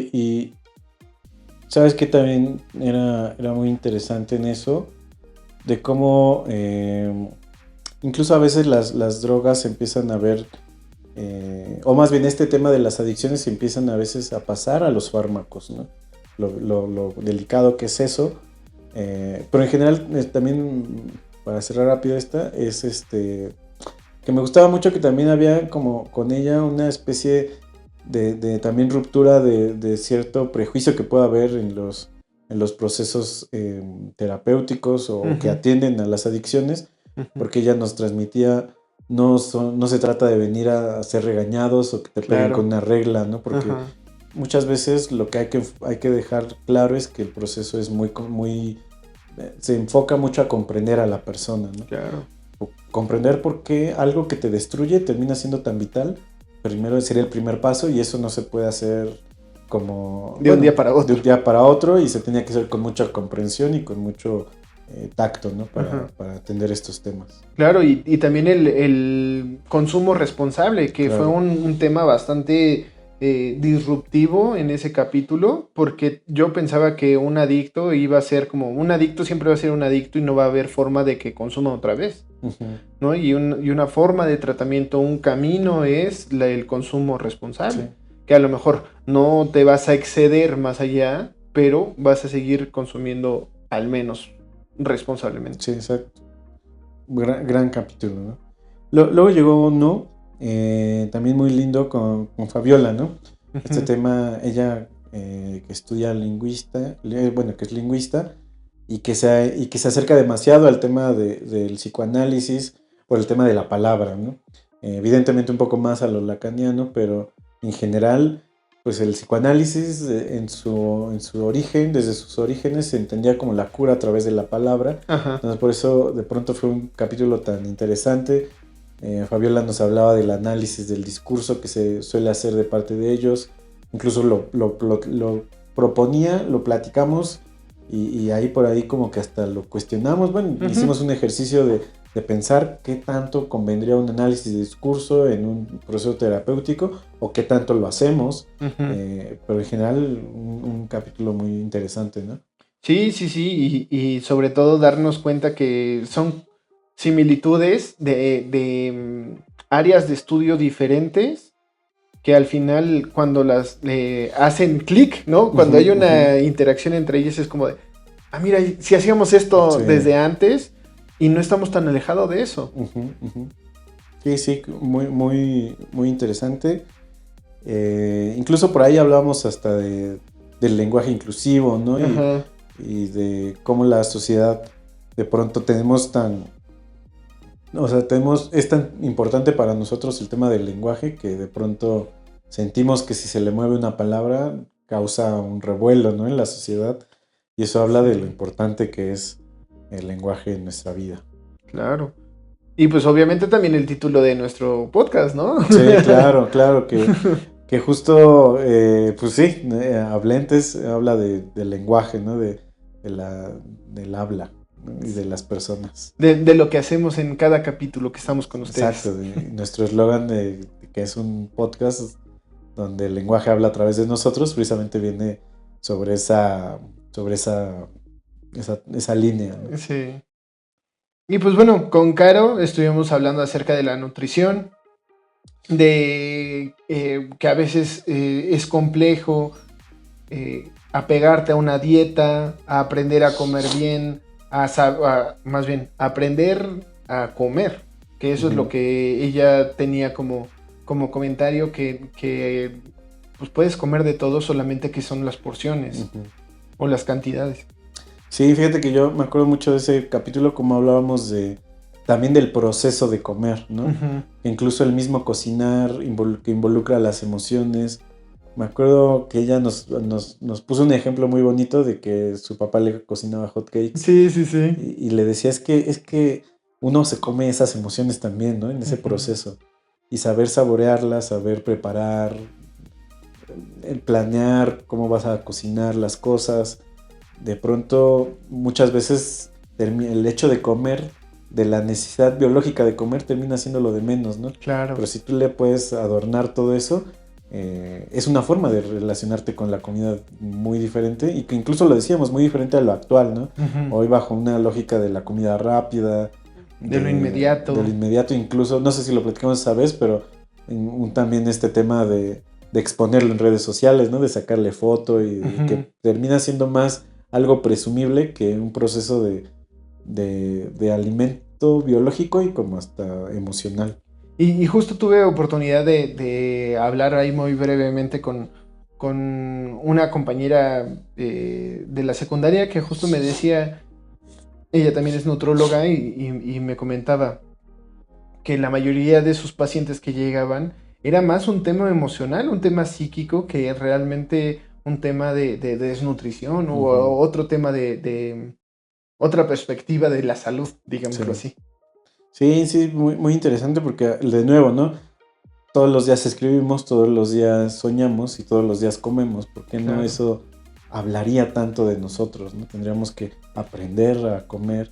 Sabes que también era muy interesante en eso, de cómo incluso a veces las drogas se empiezan a ver, o más bien este tema de las adicciones se empiezan a veces a pasar a los fármacos, ¿no? Lo delicado que es eso. Pero en general también para cerrar rápido esta, es que me gustaba mucho que también había como con ella una especie de también ruptura de cierto prejuicio que pueda haber en los procesos terapéuticos o Uh-huh. que atienden a las adicciones, Uh-huh. porque ella nos transmitía, no se trata de venir a ser regañados o que te peguen con una regla, ¿no? Porque muchas veces lo que hay que dejar claro es que el proceso es muy se enfoca mucho a comprender a la persona, ¿no? Claro. Comprender por qué algo que te destruye termina siendo tan vital, primero sería el primer paso, y eso no se puede hacer como un día para otro. De un día para otro, y se tenía que hacer con mucha comprensión y con mucho tacto, ¿no? Para atender estos temas. Claro, y también el consumo responsable, que claro. fue un tema bastante disruptivo en ese capítulo, porque yo pensaba que un adicto iba a ser como, un adicto siempre va a ser un adicto y no va a haber forma de que consuma otra vez, ¿no? Y una forma de tratamiento, un camino es el consumo responsable, sí. Que a lo mejor no te vas a exceder más allá, pero vas a seguir consumiendo al menos responsablemente. Sí, exacto. Gran capítulo, ¿no? Luego llegó uno también muy lindo con Fabiola, ¿no? Uh-huh. Este tema, ella que estudia que es lingüista y que se acerca demasiado al tema del psicoanálisis por el tema de la palabra, ¿no? Evidentemente un poco más a lo lacaniano, pero en general, pues el psicoanálisis en su origen, desde sus orígenes, se entendía como la cura a través de la palabra. Ajá. Entonces por eso de pronto fue un capítulo tan interesante. Fabiola nos hablaba del análisis del discurso que se suele hacer de parte de ellos. Incluso lo proponía, lo platicamos y ahí por ahí como que hasta lo cuestionamos. Bueno, uh-huh. Hicimos un ejercicio de pensar qué tanto convendría un análisis de discurso en un proceso terapéutico o qué tanto lo hacemos, uh-huh. Pero en general un capítulo muy interesante, ¿no? Sí, y sobre todo darnos cuenta que son similitudes de áreas de estudio diferentes que al final cuando las hacen clic, ¿no? Cuando uh-huh, hay una uh-huh. interacción entre ellas es como de, mira, si hacíamos esto sí. desde antes y no estamos tan alejados de eso. Uh-huh, uh-huh. Sí, muy interesante. Incluso por ahí hablábamos hasta del lenguaje inclusivo, ¿no? Uh-huh. Y de cómo la sociedad de pronto es tan importante para nosotros el tema del lenguaje que de pronto sentimos que si se le mueve una palabra causa un revuelo, ¿no? En la sociedad, y eso habla de lo importante que es el lenguaje en nuestra vida. Claro. Y pues obviamente también el título de nuestro podcast, ¿no? Sí, claro, que justo, pues sí, Hablentes habla del lenguaje, ¿no? Del habla, ¿no? Y de las personas. De lo que hacemos en cada capítulo que estamos con ustedes. Exacto, nuestro eslogan de que es un podcast donde el lenguaje habla a través de nosotros, precisamente viene sobre esa línea, ¿no? Sí. Y pues bueno, con Caro estuvimos hablando acerca de la nutrición, de que a veces es complejo apegarte a una dieta, a aprender a comer bien, más bien, aprender a comer, que eso uh-huh. es lo que ella tenía como comentario, que pues puedes comer de todo, solamente que son las porciones uh-huh. o las cantidades. Sí, fíjate que yo me acuerdo mucho de ese capítulo, como hablábamos también del proceso de comer, ¿no? Uh-huh. Incluso el mismo cocinar que involucra las emociones. Me acuerdo que ella nos puso un ejemplo muy bonito de que su papá le cocinaba hot cakes. Sí. Y le decía, es que uno se come esas emociones también, ¿no? En ese uh-huh. proceso. Y saber saborearlas, saber preparar, el planear cómo vas a cocinar las cosas. De pronto, muchas veces, el hecho de comer, de la necesidad biológica de comer, termina siendo lo de menos, ¿no? Claro. Pero si tú le puedes adornar todo eso, es una forma de relacionarte con la comida muy diferente, y que incluso lo decíamos, muy diferente a lo actual, ¿no? Uh-huh. Hoy bajo una lógica de la comida rápida, de lo inmediato. De lo inmediato, incluso, no sé si lo platicamos esa vez, pero también este tema de exponerlo en redes sociales, ¿no? De sacarle foto y uh-huh. que termina siendo más algo presumible que un proceso de de alimento biológico y como hasta emocional. Y justo tuve oportunidad de hablar ahí muy brevemente con una compañera de la secundaria que justo me decía, ella también es nutróloga y me comentaba que la mayoría de sus pacientes que llegaban era más un tema emocional, un tema psíquico, que realmente un tema de desnutrición o otro tema de otra perspectiva de la salud, digámoslo así. Sí, muy, muy interesante porque de nuevo, ¿no? Todos los días escribimos, todos los días soñamos y todos los días comemos. ¿Por qué no eso hablaría tanto de nosotros, ¿no? Tendríamos que aprender a comer.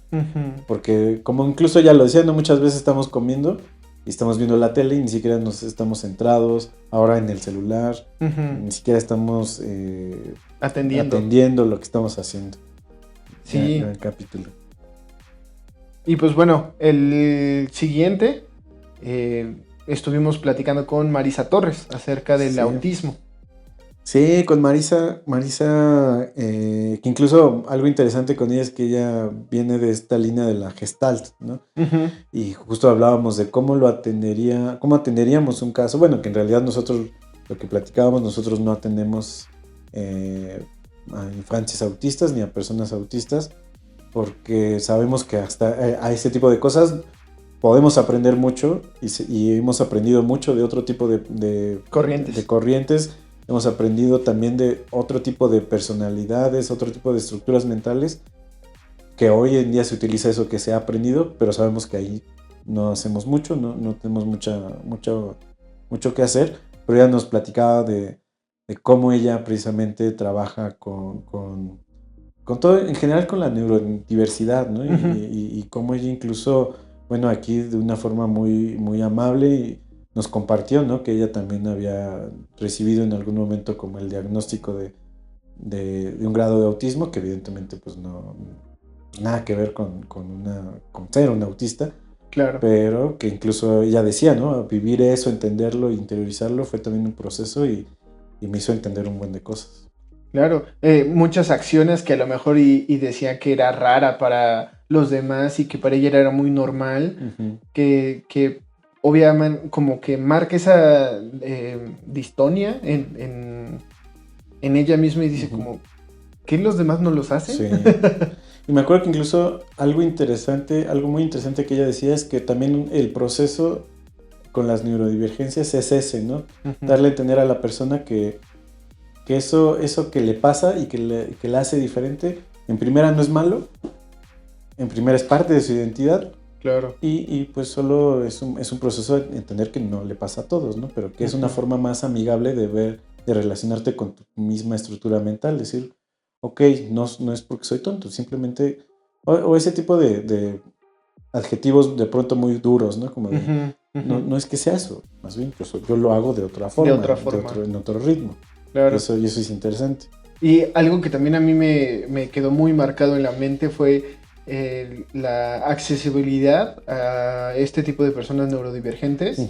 Porque como incluso ya lo decía, ¿no? Muchas veces estamos comiendo y estamos viendo la tele y ni siquiera nos estamos centrados. Ahora en el celular, ni siquiera estamos atendiendo lo que estamos haciendo. Sí. Ya, el capítulo. Y pues bueno, el siguiente estuvimos platicando con Marisa Torres acerca del autismo. Sí, con Marisa, que incluso algo interesante con ella es que ella viene de esta línea de la Gestalt, ¿no? Y justo hablábamos de cómo atenderíamos un caso. Bueno, que en realidad nosotros, lo que platicábamos, nosotros no atendemos a infancias autistas ni a personas autistas, porque sabemos que hasta a ese tipo de cosas podemos aprender mucho y hemos aprendido mucho de otro tipo de corrientes. Hemos aprendido también de otro tipo de personalidades, otro tipo de estructuras mentales, que hoy en día se utiliza eso que se ha aprendido, pero sabemos que ahí no hacemos mucho, no tenemos mucho que hacer, pero ella nos platicaba de cómo ella precisamente trabaja con todo, en general con la neurodiversidad, ¿no? Y cómo ella incluso, bueno, aquí de una forma muy, muy amable nos compartió, ¿no? Que ella también había recibido en algún momento como el diagnóstico de un grado de autismo, que evidentemente pues no nada que ver con ser un autista. Claro. Pero que incluso ella decía, ¿no? Vivir eso, entenderlo, interiorizarlo fue también un proceso y me hizo entender un buen de cosas. Claro, muchas acciones que a lo mejor y decía que era rara para los demás y que para ella era muy normal, que obviamente como que marca esa distonia en ella misma y dice como, ¿qué los demás no los hacen? Sí. Y me acuerdo que incluso algo muy interesante que ella decía es que también el proceso con las neurodivergencias es ese, ¿no? Darle a entender a la persona que eso que le pasa y que la hace diferente, en primera no es malo, en primera es parte de su identidad. Claro. Y pues solo es un proceso de entender que no le pasa a todos, ¿no? Pero que es una forma más amigable de relacionarte con tu misma estructura mental, decir, ok, no es porque soy tonto, simplemente, o ese tipo de adjetivos de pronto muy duros, ¿no? Como de, no es que sea eso, más bien pues, yo lo hago de otra forma, en otro ritmo. Claro. Y eso es interesante. Y algo que también a mí me quedó muy marcado en la mente fue la accesibilidad a este tipo de personas neurodivergentes.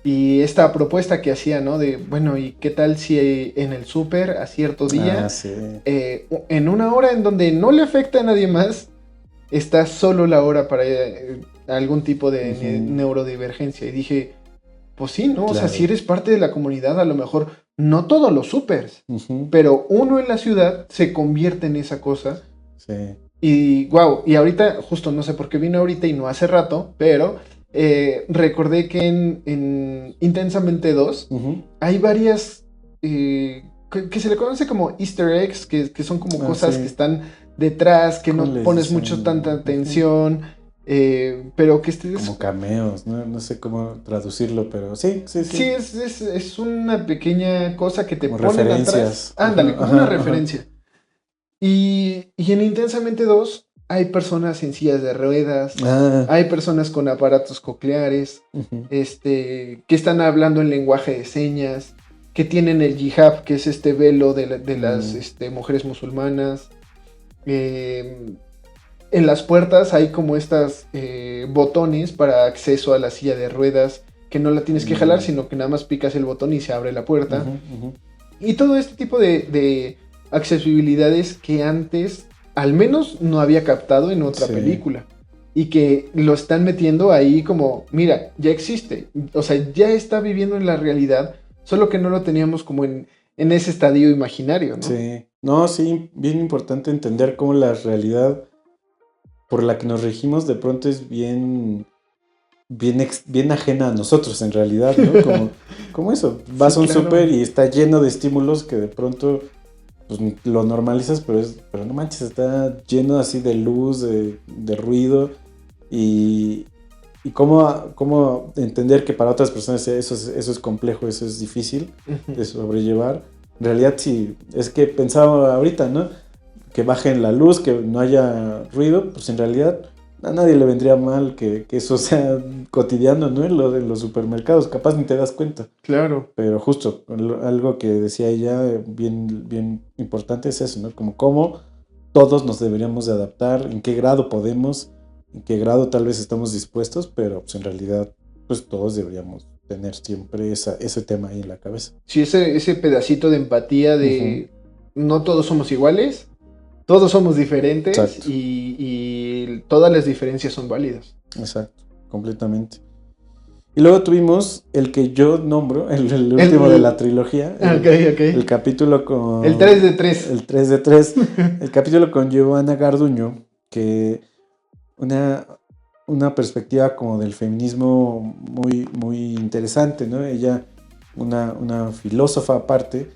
Y esta propuesta que hacía, ¿no? De, bueno, ¿y qué tal si en el súper a cierto día, en una hora en donde no le afecta a nadie más, está solo la hora para algún tipo de neurodivergencia? Y dije, pues sí, ¿no? Claro. O sea, si eres parte de la comunidad, a lo mejor no todos los supers, pero uno en la ciudad se convierte en esa cosa. Sí. Y wow, y ahorita, justo no sé por qué vino ahorita y no hace rato, pero recordé que en Intensamente 2 hay varias que se le conoce como Easter eggs, que son como cosas que están detrás, que no pones tanta atención, pero que como cameos, no sé cómo traducirlo, pero sí. Sí, es una pequeña cosa que te como ponen referencias. Atrás. Ándale, como una referencia. Y en Intensamente 2 hay personas en sillas de ruedas, hay personas con aparatos cocleares, que están hablando en lenguaje de señas, que tienen el hijab, que es este velo de las mujeres musulmanas. En las puertas hay como estas botones para acceso a la silla de ruedas, que no la tienes que jalar, sino que nada más picas el botón y se abre la puerta. Y todo este tipo de accesibilidades que antes al menos no había captado en otra Sí. película. Y que lo están metiendo ahí como, mira, ya existe. O sea, ya está viviendo en la realidad, solo que no lo teníamos como en ese estadio imaginario, ¿no? Sí. No, sí, bien importante entender cómo la realidad por la que nos regimos de pronto es bien ajena a nosotros en realidad, ¿no? Como eso, vas Sí, a un claro. súper y está lleno de estímulos que de pronto pues, lo normalizas, pero no manches, está lleno así de luz, de ruido y cómo entender que para otras personas eso es complejo, eso es difícil de sobrellevar. En realidad sí, es que pensaba ahorita, ¿no? Que bajen la luz, que no haya ruido, pues en realidad a nadie le vendría mal que eso sea cotidiano, ¿no? En los supermercados, capaz ni te das cuenta. Claro. Pero justo, algo que decía ella bien importante es eso, ¿no? Como cómo todos nos deberíamos de adaptar, en qué grado podemos, en qué grado tal vez estamos dispuestos, pero pues en realidad pues todos deberíamos tener siempre ese tema ahí en la cabeza. Sí, ese pedacito de empatía de no todos somos iguales, todos somos diferentes Exacto. y todas las diferencias son válidas. Exacto, completamente. Y luego tuvimos el que yo nombro, el último de la trilogía, el capítulo con... El 3 de 3. El 3 de 3, el capítulo con Giovanna Garduño, que una perspectiva como del feminismo muy interesante, ¿no? Ella, una filósofa aparte,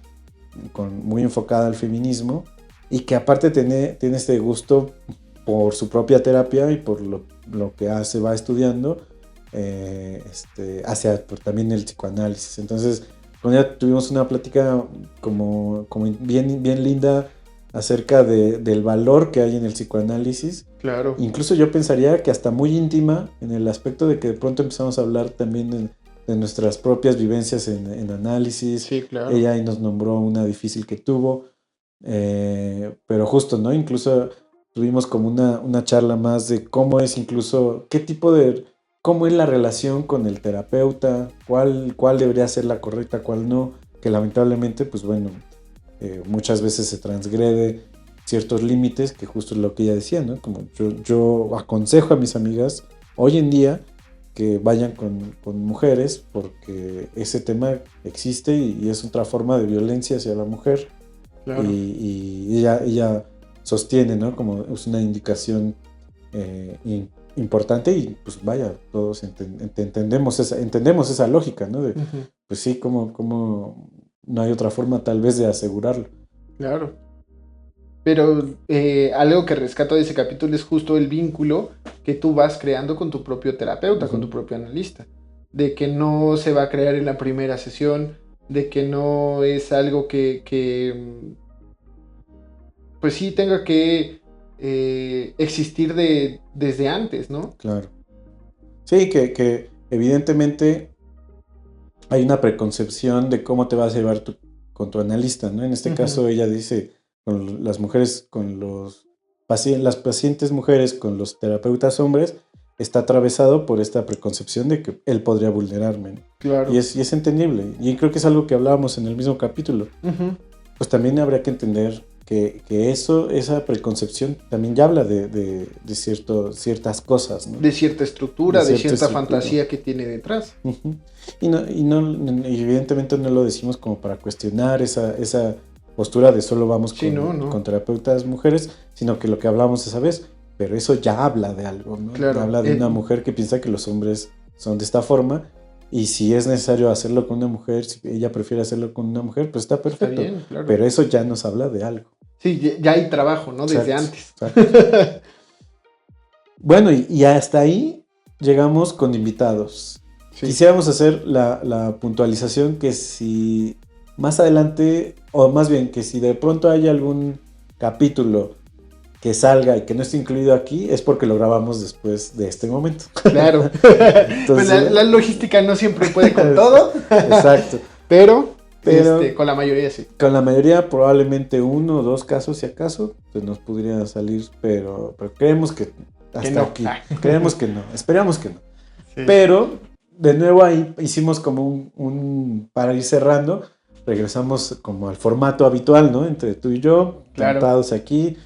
muy enfocada al feminismo, y que aparte tiene este gusto por su propia terapia y por lo que va estudiando, hacia también el psicoanálisis. Entonces, con ella tuvimos una plática como bien linda acerca del valor que hay en el psicoanálisis. Claro. Incluso yo pensaría que hasta muy íntima, en el aspecto de que de pronto empezamos a hablar también de nuestras propias vivencias en análisis. Sí, claro. Ella ahí nos nombró una difícil que tuvo, pero justo, ¿no? Incluso tuvimos como una charla más de cómo es incluso, cómo es la relación con el terapeuta, cuál debería ser la correcta, cuál no, que lamentablemente, pues bueno, muchas veces se transgrede ciertos límites, que justo es lo que ella decía, ¿no? Como yo aconsejo a mis amigas hoy en día que vayan con mujeres porque ese tema existe y es otra forma de violencia hacia la mujer. Claro. Y ella sostiene, ¿no? Como es una indicación importante y pues vaya, todos entendemos esa lógica, ¿no? De, pues sí, como no hay otra forma tal vez de asegurarlo. Claro. Pero algo que rescato de ese capítulo es justo el vínculo que tú vas creando con tu propio terapeuta, con tu propio analista. De que no se va a crear en la primera sesión, de que no es algo que pues sí tenga que existir desde antes, ¿no? Claro. Sí, que evidentemente hay una preconcepción de cómo te vas a llevar con tu analista, ¿no? En este caso ella dice, con las mujeres, las pacientes mujeres con los terapeutas hombres, está atravesado por esta preconcepción de que él podría vulnerarme, ¿no? Claro. Y es entendible. Y creo que es algo que hablábamos en el mismo capítulo. Pues también habría que entender que esa preconcepción también ya habla de ciertas cosas, ¿no? De cierta estructura, de cierta fantasía que tiene detrás. Y evidentemente no lo decimos como para cuestionar esa postura de solo vamos con terapeutas mujeres, sino que lo que hablamos esa vez, pero eso ya habla de algo, ¿no? Claro. Habla de una mujer que piensa que los hombres son de esta forma. Y si es necesario hacerlo con una mujer, si ella prefiere hacerlo con una mujer, pues está perfecto. Está bien, claro. Pero eso ya nos habla de algo. Sí, ya hay trabajo, ¿no? Desde antes. Exacto. Bueno, y hasta ahí llegamos con invitados. Sí. Quisiéramos hacer la puntualización que si más adelante, o más bien que si de pronto hay algún capítulo que salga y que no esté incluido aquí, es porque lo grabamos después de este momento. Claro. Entonces, pues la logística no siempre puede con todo. Exacto. Pero con la mayoría sí. Con la mayoría probablemente 1 o 2 casos, si acaso, pues nos podría salir, pero creemos que hasta no. Aquí. Creemos que no, esperamos que no. Sí. Pero, de nuevo ahí hicimos como para ir cerrando, regresamos como al formato habitual, ¿no? Entre tú y yo, plantados aquí.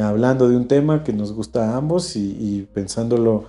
hablando de un tema que nos gusta a ambos y pensándolo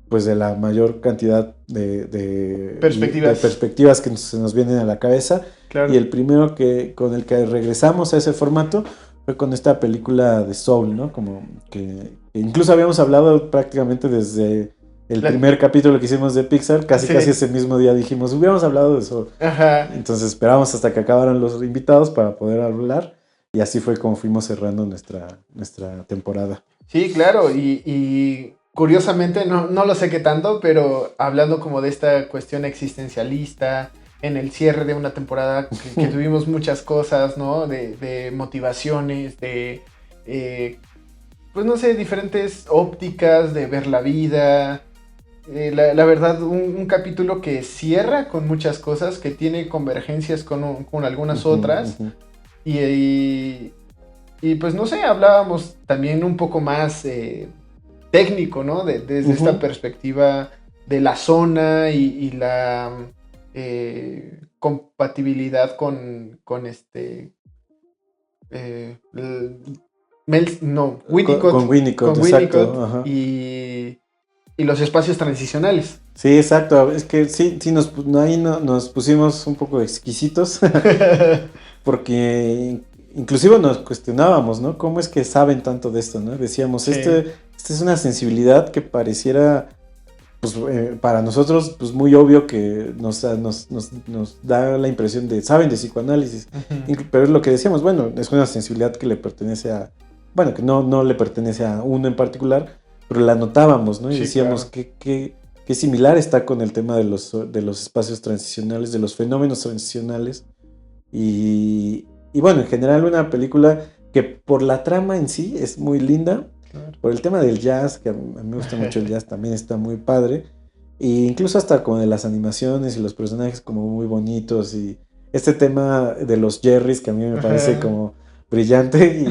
pues de la mayor cantidad de perspectivas que se nos vienen a la cabeza. Claro. Y el primero con el que regresamos a ese formato fue con esta película de Soul, ¿no? Como que incluso habíamos hablado prácticamente desde el primer capítulo que hicimos de Pixar, casi ese mismo día dijimos, hubiéramos hablado de Soul. Ajá. Entonces esperamos hasta que acabaran los invitados para poder hablar, y así fue como fuimos cerrando nuestra temporada. Sí, claro, y curiosamente, no lo sé qué tanto, pero hablando como de esta cuestión existencialista, en el cierre de una temporada que tuvimos muchas cosas, ¿no? De motivaciones, pues no sé, diferentes ópticas de ver la vida. La verdad, un capítulo que cierra con muchas cosas, que tiene convergencias con algunas otras. Y pues no sé, hablábamos también un poco más técnico, ¿no? Desde esta perspectiva de la zona y la compatibilidad con Winnicott. Con Winnicott, exacto. Y los espacios transicionales. Sí, exacto. Es que sí ahí nos pusimos un poco exquisitos. Porque inclusive nos cuestionábamos, ¿no? ¿Cómo es que saben tanto de esto, no? Decíamos, sí. Esta es una sensibilidad que pareciera, pues, para nosotros, pues, muy obvio, que nos da la impresión de, saben de psicoanálisis. Pero es lo que decíamos, bueno, es una sensibilidad que le pertenece a, bueno, que no le pertenece a uno en particular, pero la notábamos, ¿no? Y decíamos, claro, qué similar está con el tema de los espacios transicionales, de los fenómenos transicionales. Y bueno, en general una película que por la trama en sí es muy linda, claro, por el tema del jazz, que a mí me gusta mucho el jazz, también está muy padre, e incluso hasta como de las animaciones y los personajes como muy bonitos, y este tema de los Jerrys que a mí me parece como brillante,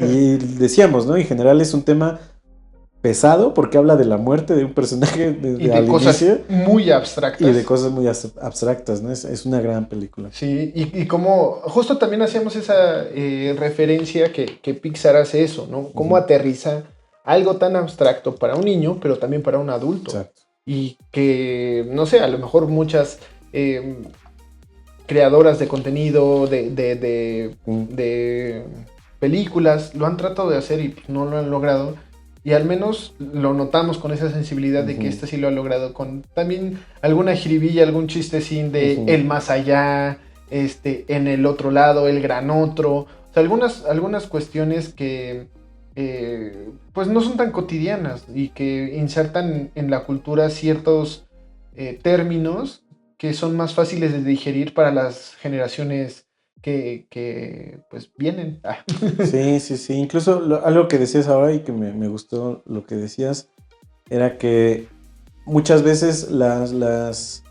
y decíamos, ¿no? En general es un tema pesado porque habla de la muerte de un personaje y de cosas inicio, muy abstractas. Y de cosas muy abstractas, ¿no? Es una gran película. Sí, y como justo también hacíamos esa referencia que Pixar hace eso, ¿no? Cómo aterriza algo tan abstracto para un niño, pero también para un adulto. Exacto. Y que, no sé, a lo mejor muchas creadoras de contenido, de películas, lo han tratado de hacer y no lo han logrado. Y al menos lo notamos con esa sensibilidad de que este sí lo ha logrado, con también alguna jiribilla, algún chistecín de el más allá, en el otro lado, el gran otro. O sea, algunas cuestiones que pues no son tan cotidianas y que insertan en la cultura ciertos términos que son más fáciles de digerir para las generaciones que pues vienen. Sí. Incluso algo que decías ahora y que me gustó lo que decías era que muchas veces las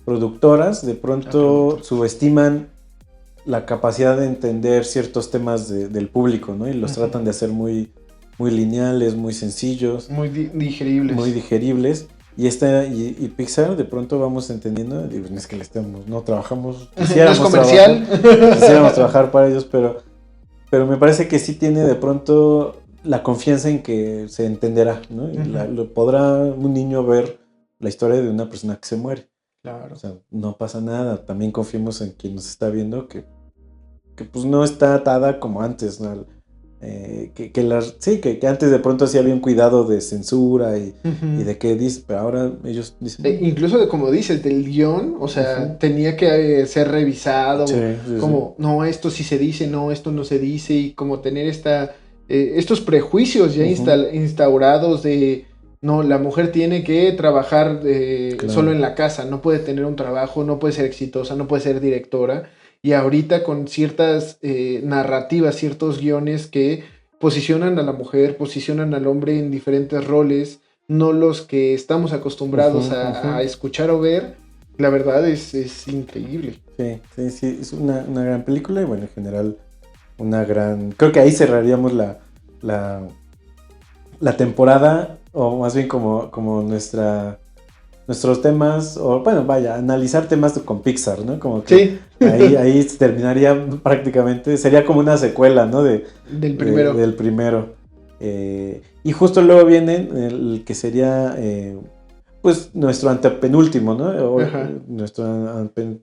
productoras de pronto subestiman la capacidad de entender ciertos temas del público, ¿no? Y los tratan de hacer muy, muy lineales, muy sencillos. Muy digeribles. Muy digeribles. Y Pixar de pronto vamos entendiendo, digo, es que no trabajamos, quisiéramos, no es comercial. Quisiéramos trabajar para ellos, pero me parece que sí tiene de pronto la confianza en que se entenderá, ¿no? Lo podrá un niño ver la historia de una persona que se muere. Claro. O sea, no pasa nada, también confiemos en quien nos está viendo que pues no está atada como antes, ¿no? Que antes de pronto sí había un cuidado de censura y de qué dice, pero ahora ellos dicen incluso de como dices, del guión, o sea, tenía que ser revisado, como no, esto sí se dice, no, esto no se dice, y como tener estos prejuicios ya instaurados de no, la mujer tiene que trabajar solo en la casa, no puede tener un trabajo, no puede ser exitosa, no puede ser directora. Y ahorita con ciertas narrativas, ciertos guiones que posicionan a la mujer, posicionan al hombre en diferentes roles, no los que estamos acostumbrados a escuchar o ver, la verdad es increíble. Sí, es una gran película y bueno, en general una gran... Creo que ahí cerraríamos la temporada, o más bien como nuestros temas, o bueno, vaya, analizar temas con Pixar, ¿no? Como que ahí terminaría prácticamente, sería como una secuela, ¿no? Del primero. Del primero. Y justo luego viene el que sería pues nuestro antepenúltimo, ¿no? Nuestro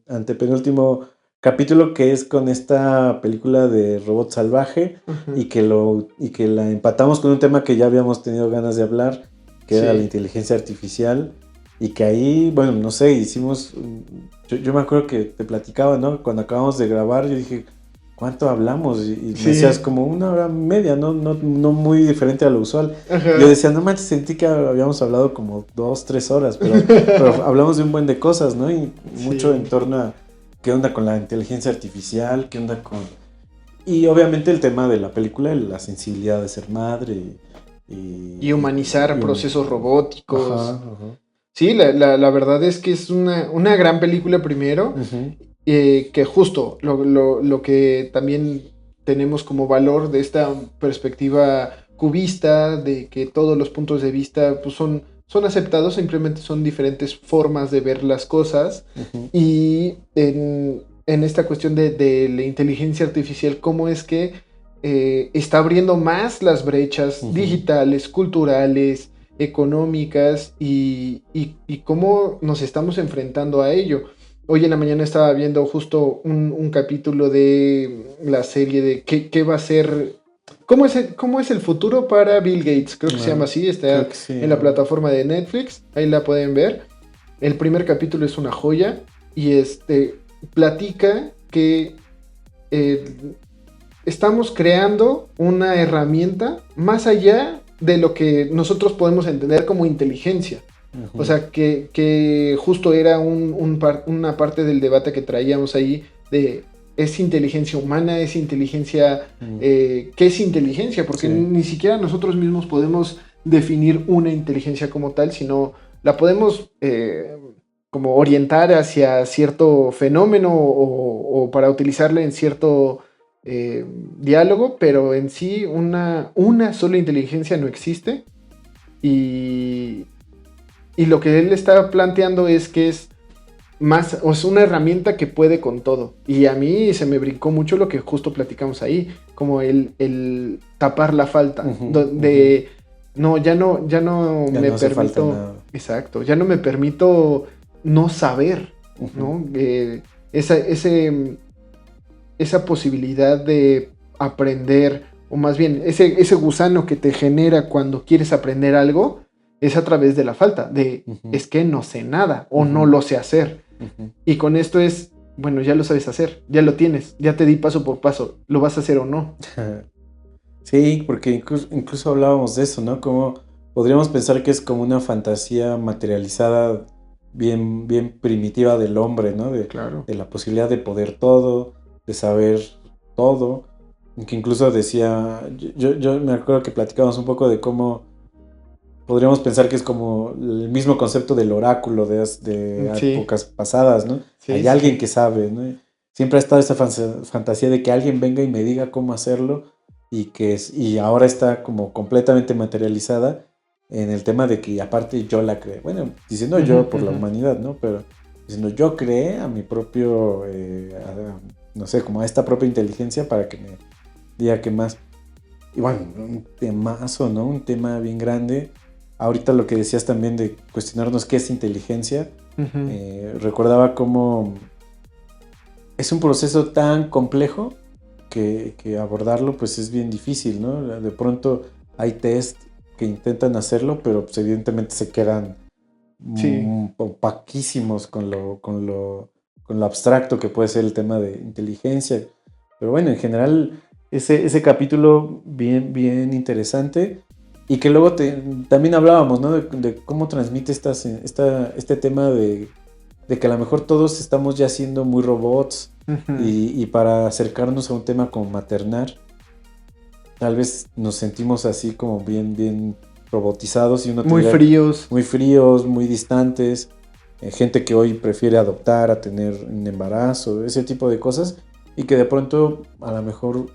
antepenúltimo capítulo, que es con esta película de Robot Salvaje. Ajá. y que la empatamos con un tema que ya habíamos tenido ganas de hablar, que era la inteligencia artificial, y que ahí, bueno, no sé, hicimos, yo me acuerdo que te platicaba, ¿no? Cuando acabamos de grabar, yo dije, ¿cuánto hablamos? Y me decías como 1 hora y media, no muy diferente a lo usual. Ajá. Yo decía, no manches, sentí que habíamos hablado como 2-3 horas, pero hablamos de un buen de cosas, ¿no? Y mucho en torno a qué onda con la inteligencia artificial, qué onda con... Y obviamente el tema de la película, la sensibilidad de ser madre y humanizar procesos robóticos. Ajá. Sí, la verdad es que es una gran película primero, que justo lo que también tenemos como valor de esta perspectiva cubista, de que todos los puntos de vista pues, son aceptados, simplemente son diferentes formas de ver las cosas. Y en esta cuestión de la inteligencia artificial, cómo es que está abriendo más las brechas digitales, culturales, económicas y cómo nos estamos enfrentando a ello. Hoy en la mañana estaba viendo justo un capítulo de la serie de qué va a ser, cómo es el futuro para Bill Gates, creo que se llama así, está en la plataforma de Netflix, ahí la pueden ver. El primer capítulo es una joya y platica que estamos creando una herramienta más allá de lo que nosotros podemos entender como inteligencia. O sea, que justo era una parte del debate que traíamos ahí de ¿es inteligencia humana? ¿Es inteligencia? ¿Qué es inteligencia? Porque ni siquiera nosotros mismos podemos definir una inteligencia como tal, sino la podemos como orientar hacia cierto fenómeno o para utilizarla en cierto diálogo, pero en sí una sola inteligencia no existe. Y lo que él está planteando es que es más, o es una herramienta que puede con todo. Y a mí se me brincó mucho lo que justo platicamos ahí, como el tapar la falta, no, ya no me permito, exacto, ya no me permito no saber, ¿no? Esa posibilidad de aprender, o más bien, ese gusano que te genera cuando quieres aprender algo, es a través de la falta, es que no sé nada, o no lo sé hacer. Y con esto es, bueno, ya lo sabes hacer, ya lo tienes, ya te di paso por paso, ¿lo vas a hacer o no? Sí, porque incluso hablábamos de eso, ¿no? Como podríamos pensar que es como una fantasía materializada bien, bien primitiva del hombre, ¿no? Claro. De la posibilidad de poder todo, de saber todo. Que incluso decía, yo me acuerdo que platicábamos un poco de cómo podríamos pensar que es como el mismo concepto del oráculo de épocas pasadas, ¿no? Hay alguien que sabe, ¿no? Siempre ha estado esa fantasía de que alguien venga y me diga cómo hacerlo y ahora está como completamente materializada en el tema de que aparte yo la creé. Bueno, diciendo yo por la humanidad, ¿no? Pero diciendo yo creé a mi propio, no sé, como a esta propia inteligencia para que me diga qué más. Y bueno, un temazo, ¿no? Un tema bien grande. Ahorita lo que decías también de cuestionarnos qué es inteligencia, recordaba cómo es un proceso tan complejo que abordarlo pues es bien difícil, ¿no? De pronto hay test que intentan hacerlo, pero pues evidentemente se quedan opaquísimos con lo abstracto que puede ser el tema de inteligencia. Pero bueno, en general ese capítulo bien, bien interesante. Y que luego también hablábamos, ¿no? De cómo transmite este tema de que a lo mejor todos estamos ya siendo muy robots y para acercarnos a un tema como maternar, tal vez nos sentimos así como bien, bien robotizados y uno muy fríos, muy distantes, gente que hoy prefiere adoptar a tener un embarazo, ese tipo de cosas, y que de pronto a lo mejor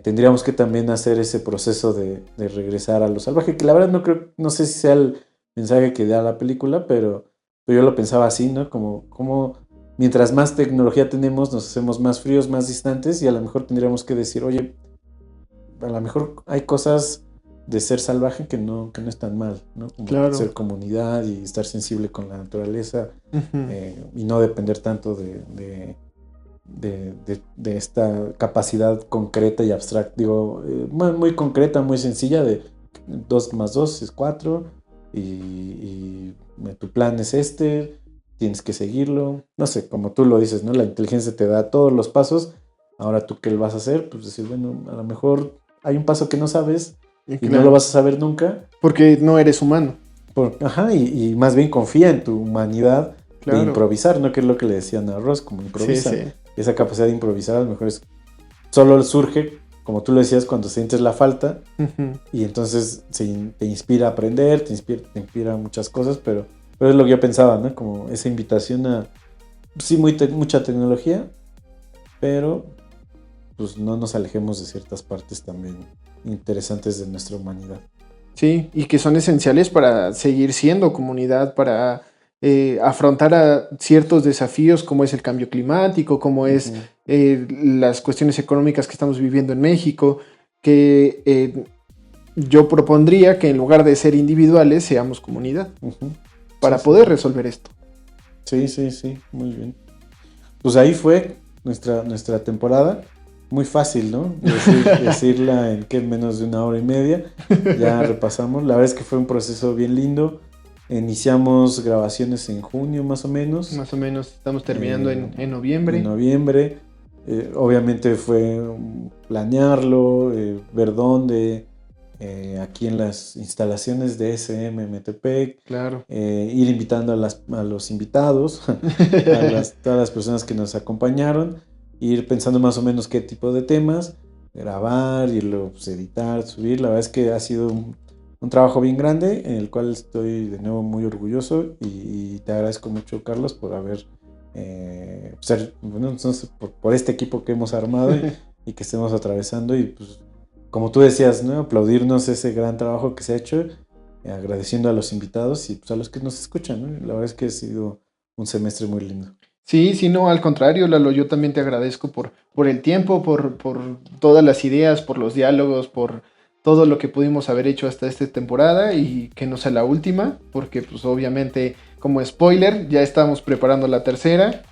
tendríamos que también hacer ese proceso de regresar a lo salvaje, que la verdad no sé si sea el mensaje que da la película, pero yo lo pensaba así, ¿no? Como mientras más tecnología tenemos, nos hacemos más fríos, más distantes, y a lo mejor tendríamos que decir, oye, a lo mejor hay cosas ser salvaje que no es tan mal, ¿no? Como Claro. ser comunidad y estar sensible con la naturaleza, Ujú. y no depender tanto de esta capacidad concreta y abstracta, digo, muy, muy concreta, muy sencilla, de 2 más 2 es 4, y tu plan es este, tienes que seguirlo, no sé, como tú lo dices, ¿no? La inteligencia te da todos los pasos, ahora tú qué vas a hacer, pues decir, bueno, a lo mejor hay un paso que no sabes y no lo Claro. vas a saber nunca, Porque no eres humano. ajá, y más bien confía en tu humanidad de Claro. improvisar, ¿no? Que es lo que le decían a Ross, como Sí, improvisa. sí. Esa capacidad de improvisar a lo mejor solo surge, como tú lo decías, cuando sientes la falta, Ujú. y entonces te inspira a aprender, te inspira muchas cosas, pero es lo que yo pensaba, ¿no? Como esa invitación a, sí, mucha tecnología, pero pues no nos alejemos de ciertas partes también interesantes de nuestra humanidad. Sí, y que son esenciales para seguir siendo comunidad, para afrontar a ciertos desafíos como es el cambio climático, como es Ujú, las cuestiones económicas que estamos viviendo en México, que yo propondría que en lugar de ser individuales seamos comunidad ujú. Sí, para sí. poder resolver esto. Sí, sí, sí, muy bien. Pues ahí fue nuestra temporada. Muy fácil, ¿no? Decirla en menos de 1 hora y media. Ya repasamos. La verdad es que fue un proceso bien lindo. Iniciamos grabaciones en junio más o menos. Más o menos estamos terminando en En noviembre. noviembre. Obviamente fue planearlo, ver dónde. Aquí en las instalaciones de SM Metepec. Claro. Ir invitando a los invitados, todas las personas que nos acompañaron, ir pensando más o menos qué tipo de temas, grabar, irlo, pues, editar, subir. La verdad es que ha sido un trabajo bien grande, en el cual estoy de nuevo muy orgulloso, y te agradezco mucho, Carlos, por haber, bueno, entonces, por este equipo que hemos armado, y que estemos atravesando, y pues como tú decías, ¿no? Aplaudirnos ese gran trabajo que se ha hecho, agradeciendo a los invitados y pues a los que nos escuchan, ¿no? La verdad es que ha sido un semestre muy lindo. Sí, sí, no, al contrario, Lalo, yo también te agradezco por el tiempo, por todas las ideas, por los diálogos, por todo lo que pudimos haber hecho hasta esta temporada y que no sea la última, porque pues obviamente como spoiler ya estamos preparando la tercera,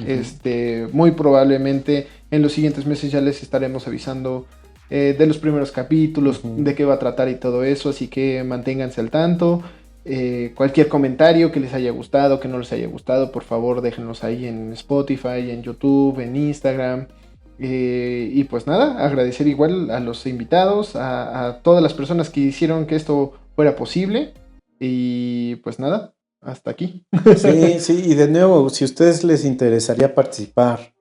muy probablemente en los siguientes meses ya les estaremos avisando de los primeros capítulos, de qué va a tratar y todo eso, así que manténganse al tanto. Cualquier comentario que les haya gustado, que no les haya gustado, por favor déjenlos ahí en Spotify, en YouTube, en Instagram. Y pues nada, agradecer igual a los invitados, a todas las personas que hicieron que esto fuera posible. Y pues nada, hasta aquí. Sí, sí, y de nuevo, si a ustedes les interesaría participar,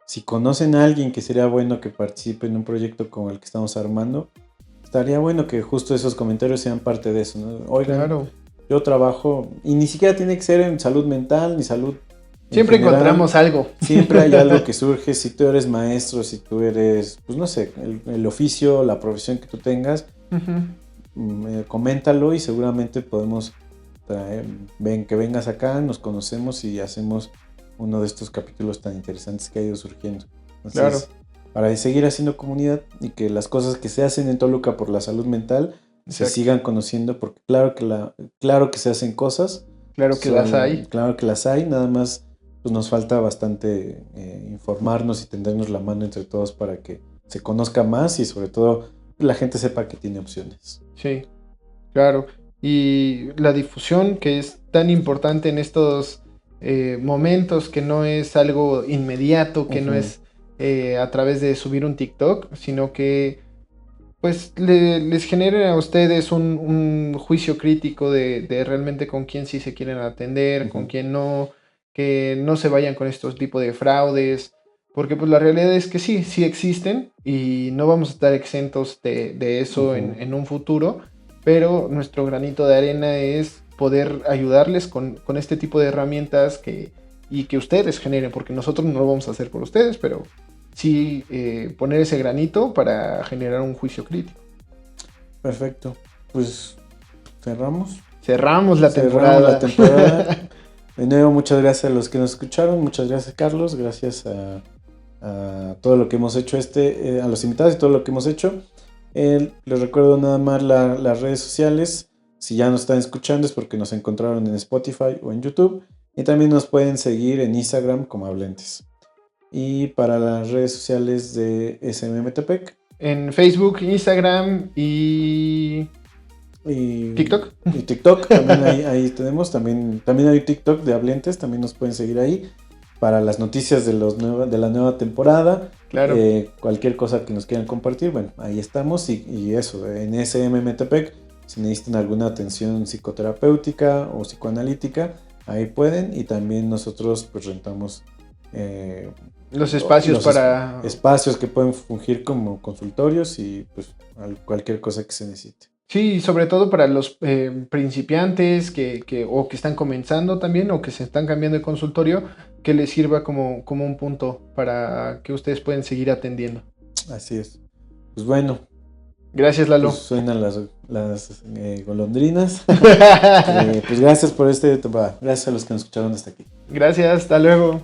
si conocen a alguien que sería bueno que participe en un proyecto como el que estamos armando, estaría bueno que justo esos comentarios sean parte de eso, ¿no? Oigan, Claro. yo trabajo, y ni siquiera tiene que ser en salud mental ni salud en Siempre general. encontramos algo. Siempre hay algo que surge. Si tú eres maestro, si tú eres, pues no sé, el oficio, la profesión que tú tengas, coméntalo y seguramente podemos traer, que vengas acá, nos conocemos y hacemos uno de estos capítulos tan interesantes que ha ido surgiendo. Entonces, Claro. para seguir haciendo comunidad y que las cosas que se hacen en Toluca por la salud mental se Exacto. sigan conociendo, porque claro que se hacen cosas, Claro que las hay. claro que las hay, nada más pues nos falta bastante informarnos y tendernos la mano entre todos para que se conozca más y sobre todo la gente sepa que tiene opciones. Sí, claro. Y la difusión que es tan importante en estos momentos, que no es algo inmediato, que no es a través de subir un TikTok, sino que pues les genere a ustedes un juicio crítico de realmente con quién sí se quieren atender, con quién no, que no se vayan con estos tipos de fraudes, porque pues la realidad es que sí, sí existen y no vamos a estar exentos de eso en un futuro, pero nuestro granito de arena es poder ayudarles con este tipo de herramientas y que ustedes generen, porque nosotros no lo vamos a hacer por ustedes, pero sí poner ese granito para generar un juicio crítico. Perfecto. Pues cerramos. Cerramos la Cerramos temporada. la temporada. De nuevo, muchas gracias a los que nos escucharon. Muchas gracias, Carlos. Gracias a todo lo que hemos hecho a los invitados y todo lo que hemos hecho. Les recuerdo nada más las redes sociales. Si ya nos están escuchando es porque nos encontraron en Spotify o en YouTube. Y también nos pueden seguir en Instagram como Hablentes. Y para las redes sociales de SMMTPEC. En Facebook, Instagram y TikTok. Y TikTok, también ahí tenemos. También hay TikTok de Hablentes, también nos pueden seguir ahí. Para las noticias de la nueva temporada. Claro. Cualquier cosa que nos quieran compartir, bueno, ahí estamos. Y eso, en SMMTPEC, si necesitan alguna atención psicoterapéutica o psicoanalítica, ahí pueden. Y también nosotros pues rentamos los espacios espacios que pueden fungir como consultorios y pues cualquier cosa que se necesite. Sí, sobre todo para los principiantes o que están comenzando también o que se están cambiando de consultorio, que les sirva como un punto para que ustedes pueden seguir atendiendo. Así es. Pues bueno. Gracias, Lalo. Pues suenan las golondrinas. Pues gracias por gracias a los que nos escucharon hasta aquí. Gracias, hasta luego.